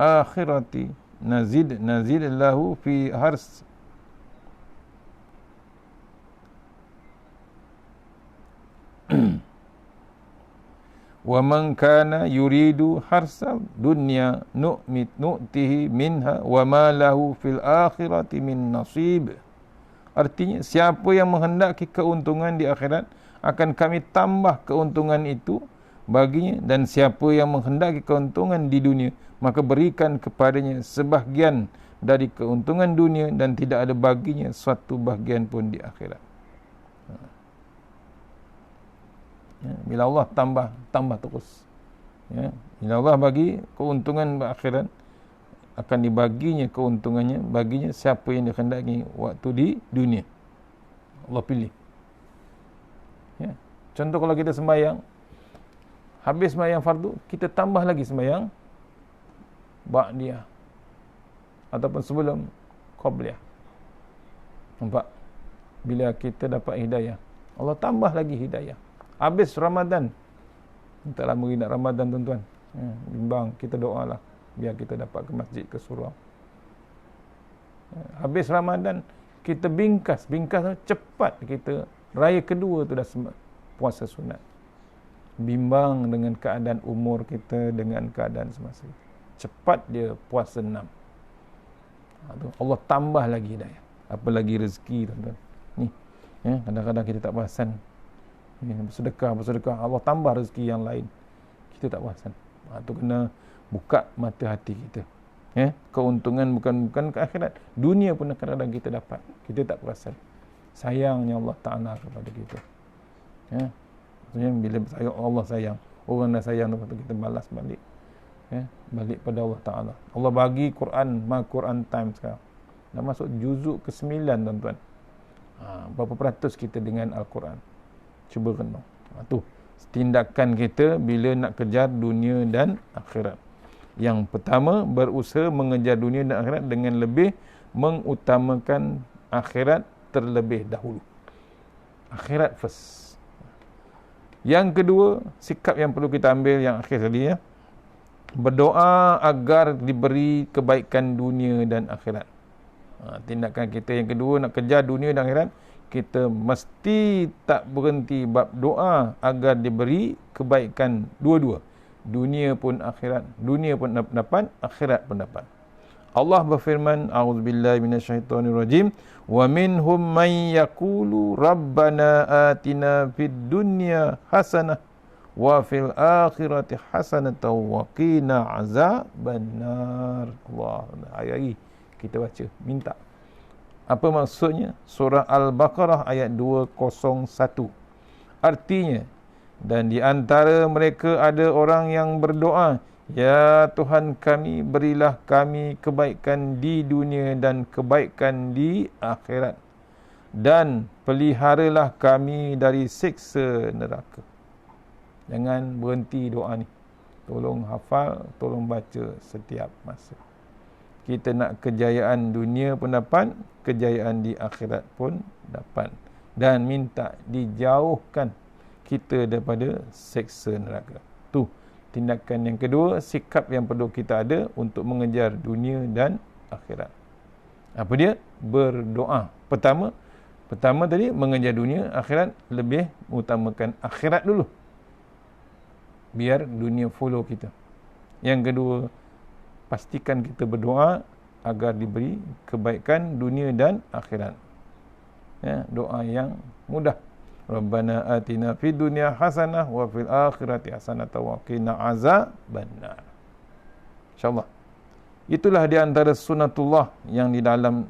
akhirati nazid lahu fi hars wa man kana yuridu harsal dunya nu'tihi minha wa ma lahu fil akhirati min nasib. Artinya, siapa yang menghendaki keuntungan di akhirat, akan kami tambah keuntungan itu baginya, dan siapa yang menghendaki keuntungan di dunia, maka berikan kepadanya sebahagian dari keuntungan dunia, dan tidak ada baginya suatu bahagian pun di akhirat. Bila Allah tambah terus. Bila Allah bagi keuntungan akhirat, akan dibaginya keuntungannya baginya siapa yang dikehendaki waktu di dunia. Allah pilih. Ya. Contoh kalau kita sembahyang, habis sembahyang fardu, kita tambah lagi sembahyang ba'diyah ataupun sebelum qabliyah. Nampak? Bila kita dapat hidayah, Allah tambah lagi hidayah. Habis Ramadan, tak lama lagi nak Ramadan tuan-tuan. Bimbang, kita doalah biar kita dapat ke masjid, ke surau. Habis Ramadan, kita bingkas cepat kita raya kedua tu dah puasa sunat. Bimbang dengan keadaan umur kita, dengan keadaan semasa. Cepat dia puasa 6. Allah tambah lagi hidayah. Apa lagi rezeki tuan-tuan. Ni, kadang-kadang kita tak perasan. Bersedekah, Allah tambah rezeki yang lain. Kita tak perasan. Tu kena buka mata hati kita. Keuntungan bukan ke akhirat. Dunia pun kadang-kadang kita dapat. Kita tak perasan. Sayangnya Allah Ta'ala kepada kita. Maksudnya bila Allah sayang, orang dah sayang, lepas tu kita balas balik. Balik pada Allah Ta'ala. Allah bagi Quran, Quran time sekarang. Dah masuk juzuk ke-9 tuan-tuan. Berapa peratus kita dengan Al-Quran? Cuba renung. Tu tindakan kita bila nak kejar dunia dan akhirat. Yang pertama, berusaha mengejar dunia dan akhirat dengan lebih mengutamakan akhirat terlebih dahulu. Akhirat first. Yang kedua, sikap yang perlu kita ambil yang akhir tadi, berdoa agar diberi kebaikan dunia dan akhirat. Tindakan kita yang kedua, nak kejar dunia dan akhirat, kita mesti tak berhenti bab doa agar diberi kebaikan dua-dua. Dunia pun akhirat. Dunia pun dapat, akhirat pun dapat. Allah berfirman, a'udzubillahi minasyaitonirrajim, wa minhum man yaqulu rabbana atina fid dunya hasanah wa fil akhirati hasanatan wa qina azabannar. Allah, ayat lagi kita baca, minta. Apa maksudnya? Surah Al-Baqarah ayat 201. Artinya, dan di antara mereka ada orang yang berdoa, ya Tuhan kami, berilah kami kebaikan di dunia dan kebaikan di akhirat, dan peliharalah kami dari siksa neraka. Jangan berhenti doa ni. Tolong hafal, tolong baca setiap masa. Kita nak kejayaan dunia pun dapat, kejayaan di akhirat pun dapat. Dan minta dijauhkan kita daripada siksa neraka. Tu tindakan yang kedua, sikap yang perlu kita ada untuk mengejar dunia dan akhirat. Apa dia? Berdoa. Pertama tadi mengejar dunia, akhirat lebih mengutamakan akhirat dulu. Biar dunia follow kita. Yang kedua, pastikan kita berdoa agar diberi kebaikan dunia dan akhirat. Doa yang mudah. Rabbana atina fid dunya hasanah wa fil akhirati hasanah wa qina azabannar. InsyaAllah. Itulah di antara sunatullah yang di dalam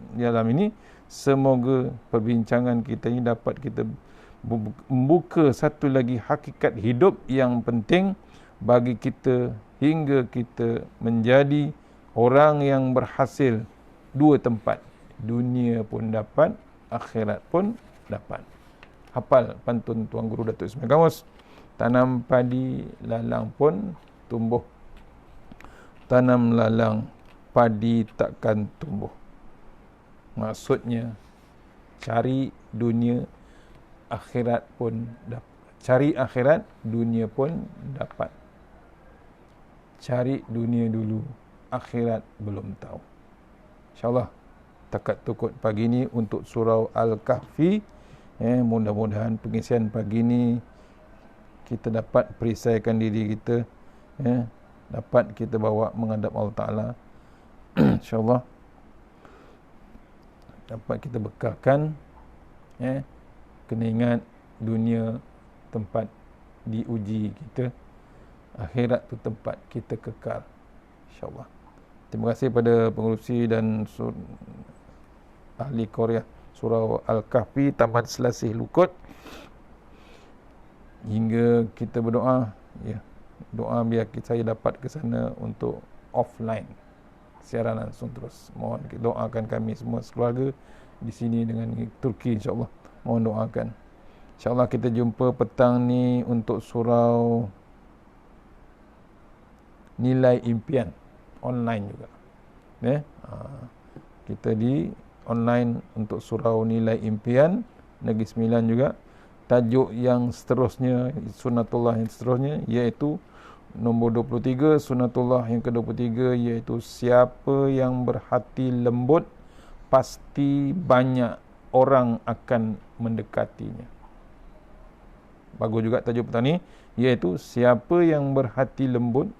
ini. Semoga perbincangan kita ini dapat kita membuka satu lagi hakikat hidup yang penting bagi kita hingga kita menjadi orang yang berhasil dua tempat. Dunia pun dapat, akhirat pun dapat. Hafal pantun Tuan Guru Datuk Ismail Kamus. Tanam padi, lalang pun tumbuh. Tanam lalang, padi takkan tumbuh. Maksudnya, cari dunia, akhirat pun dapat. Cari akhirat, dunia pun dapat. Cari dunia dulu, akhirat belum tahu. InsyaAllah, takat tukut pagi ni untuk surau Al-Kahfi. Mudah-mudahan pengisian pagi ni kita dapat perisaikan diri kita, dapat kita bawa menghadap Allah Ta'ala. InsyaAllah dapat kita bekalkan, kena ingat dunia tempat diuji kita, akhirat tu tempat kita kekal, InsyaAllah. Terima kasih pada pengurusi dan ahli Korea Surau Al-Kahfi Taman Selasih Lukut. Hingga kita berdoa, doa biar saya dapat ke sana untuk offline. siaran langsung terus. Mohon doakan kami semua sekeluarga di sini dengan Turki, insya-Allah. Mohon doakan. InsyaAllah kita jumpa petang ni untuk surau Nilai Impian online juga. Kita di online untuk surau Nilai Impian Negeri Sembilan juga. Tajuk yang seterusnya, Sunnatullah yang seterusnya, iaitu nombor 23, Sunnatullah yang ke-23, iaitu siapa yang berhati lembut pasti banyak orang akan mendekatinya. Bagus juga tajuk petang ni, iaitu siapa yang berhati lembut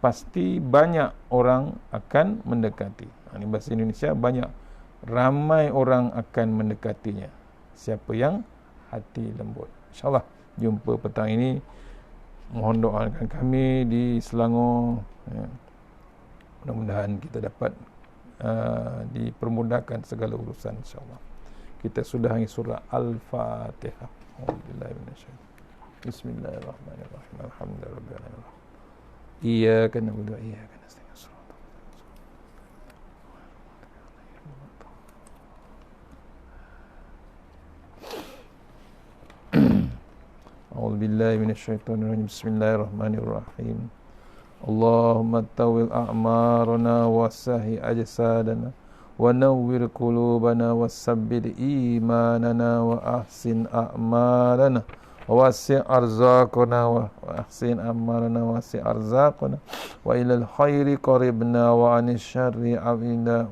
pasti banyak orang akan mendekati. Ini bahasa Indonesia, banyak, ramai orang akan mendekatinya. Siapa yang hati lembut. InsyaAllah jumpa petang ini. Mohon doakan kami di Selangor. Mudah-mudahan kita dapat dipermudahkan segala urusan, insyaAllah. Kita sudahi surah Al-Fatihah. Bismillahirrahmanirrahim. Alhamdulillah. Iyyaka na'budu wa iyyaka nasta'in. A'udzu billahi minasyaitonir rajim. Bismillahirrahmanirrahim. Allahumma tawil a'marana wa sahi ajsadana wa nawwir qulubana wa sabbit imanana wa ahsin a'malana wasi' arzaqana wa ahsin amalana wasi' arzaqana wa ilal khairi qaribna wa anis syarri abina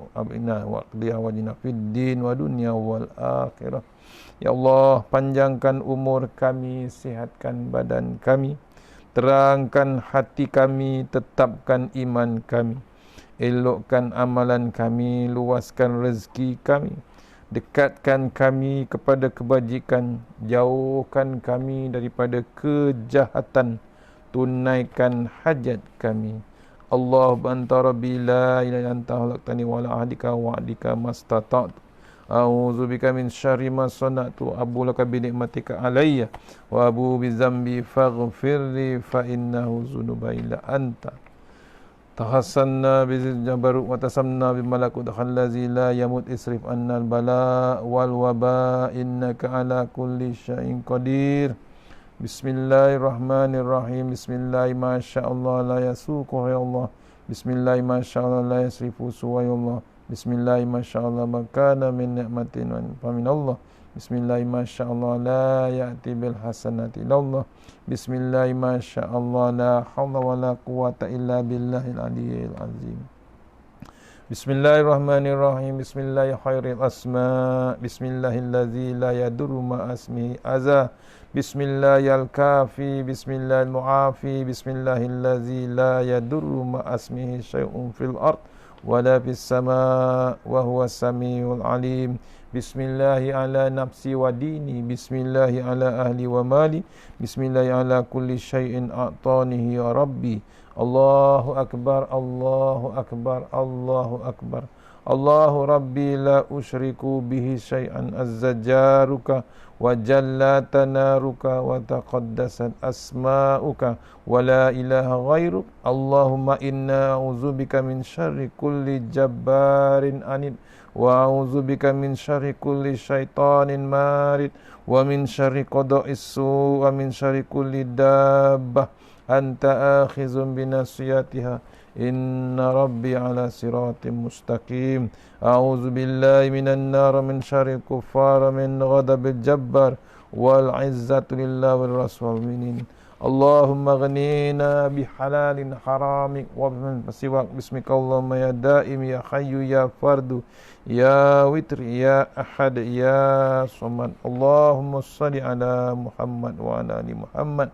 wa qdi hawajina fid din wa dunya wal akhirah. Ya Allah, panjangkan umur kami, sihatkan badan kami, terangkan hati kami, tetapkan iman kami, elokkan amalan kami, luaskan rezeki kami, dekatkan kami kepada kebajikan, jauhkan kami daripada kejahatan, tunaikan hajat kami. Allah anta rabbi la ilaha illa anta khalaqtani wa la ahdika wa'dika mastata'tu. A'udzu bika min syarri ma sana'tu, abu laka bi ni'matika alayya wa abu bi dzambi faghfirli fa innahu dzunuba illa anta. Tahassanna bizil jabarut wa tasamna bimalakut khallazi la yamut isrif annal bala wal waba innaka ala kulli syai'in qadir. Bismillahirrahmanirrahim. Bismillahi masyaallah la yasuqu ya Allah. Bismillahi masyaallah la yasrifu suwa ya Allah. Bismillahi masyaallah makana min ni'matin wa min Allah. Bismillahi masyaallah la ya'ti bil hasanati illa Allah. Bismillahi masyaallah la haula wa la quwata illa billahil aliyyil azim. Bismillahirrahmanirrahim. Bismillahi khairil asma. Bismillahilladzi la yadurru ma asmihi adza. Bismillahil kafi. Bismillahil muafi. Bismillahilladzi la yadurru ma asmihi syai'un fil ard wala fis sama wa huwas samiul alim. Bismillahi ala nafsi wa dini. Bismillahi ala ahli wa mali. Bismillahi ala kulli syai'in a'tanihi ya Rabbi. Allahu akbar, Allahu akbar, Allahu akbar. Allahu Rabbi la usyriku bihi syai'an azzajaruka wa jalla tanaruka wa taqaddasat asma'uka wa la ilaha ghairuk. Allahumma inna a'udzubika min syarri kulli jabbarin anid wa a'udzubika min syarri kulli syaitanin marid wa min syarri qada'is su wa min syarri kulli dabbah anta akhizun binasiyatiha inna rabbi ala siratim mustaqim. A'udzu billahi minan nar min syarril kuffar min ghadabil jabbar wal izzatu lillahi wal rasul minin. Allahumma ghnina bihalalin haramik wa biman siwak. Bismika Allahumma ya daim ya hayyu ya fardu ya witri ya ahad ya samad. Allahumma salli ala Muhammad wa ala ali Muhammad.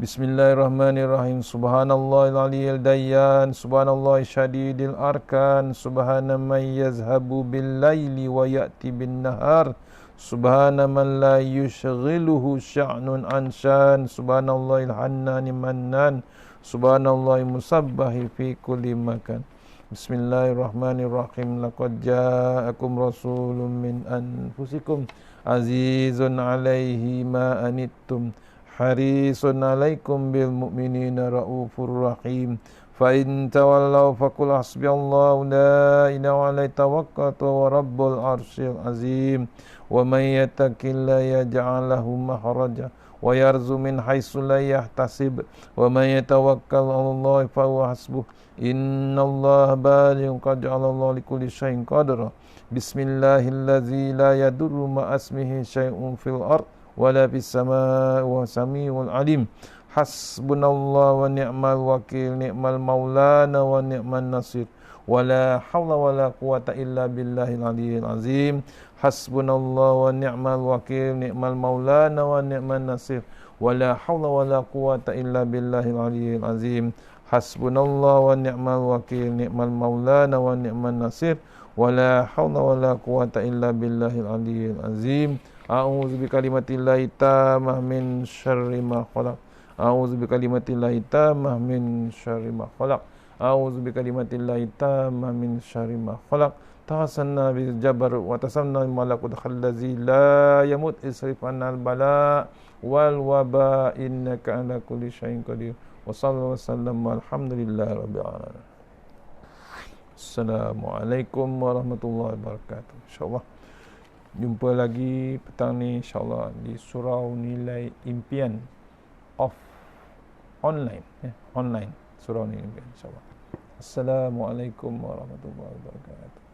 Bismillahirrahmanirrahim. Subhanallahil aliyyil dayyan, subhanallahi syadidil arkan, subhana man yazhabu bil laili wa ya'ti bin nahar, subhana man la yushghiluhu sya'nun anshan, subhanallahil hannani mannan, subhanallahi musabbahi fi kulli makan. Bismillahirrahmanirrahim. Laqad ja'akum rasulun min anfusikum azizun 'alaihi ma anittum harisun alaikum bil mu'minina raufur rahim. فإن تولوا فقل حسبي الله لا إله عليه توكلت ورب العرش العظيم ومن يتق الله يجعل له مخرجا ويرزق من حيث لا يحتسب ومن يتوكل على الله فهو حسبه إن الله بالغ قد جعل الله لكل شيء قدرا بسم الله الذي لا يضر مع اسمه شيء في الأرض ولا في السماء وهو السميع العليم Hasbunallah wa ni'mal wakil, ni'mal maulana wa ni'mal nasir. Wala hawla wala quwata illa billahil aliyyil azim. Hasbunallah wa ni'mal wakil, ni'mal maulana wa ni'mal nasir. Wala hawla wala quwata illa billahil aliyyil azim. Hasbunallah wa ni'mal wakil, ni'mal maulana wa ni'mal nasir. Wala hawla wala quwata illa billahil aliyyil azim. A'udzu bikalimatillahi tammah min syarri ma khalaq. A'udzu bikalimatillahi tammah min syarri ma khalaq. A'udzu bikalimatillahi tammah min syarri ma khalaq. Tahasanna bil jabar wa tasamna malakut khallazi la yamut isrif anal bala wal waba innaka ala kulli syai'in qadir. Wa sallallahu wasallam alhamdulillahi rabbil alamin. Assalamualaikum warahmatullahi wabarakatuh. Insyaallah jumpa lagi petang ni insyaallah di surau nilai impian online online surau nilai impian insyaallah. Assalamualaikum warahmatullahi wabarakatuh.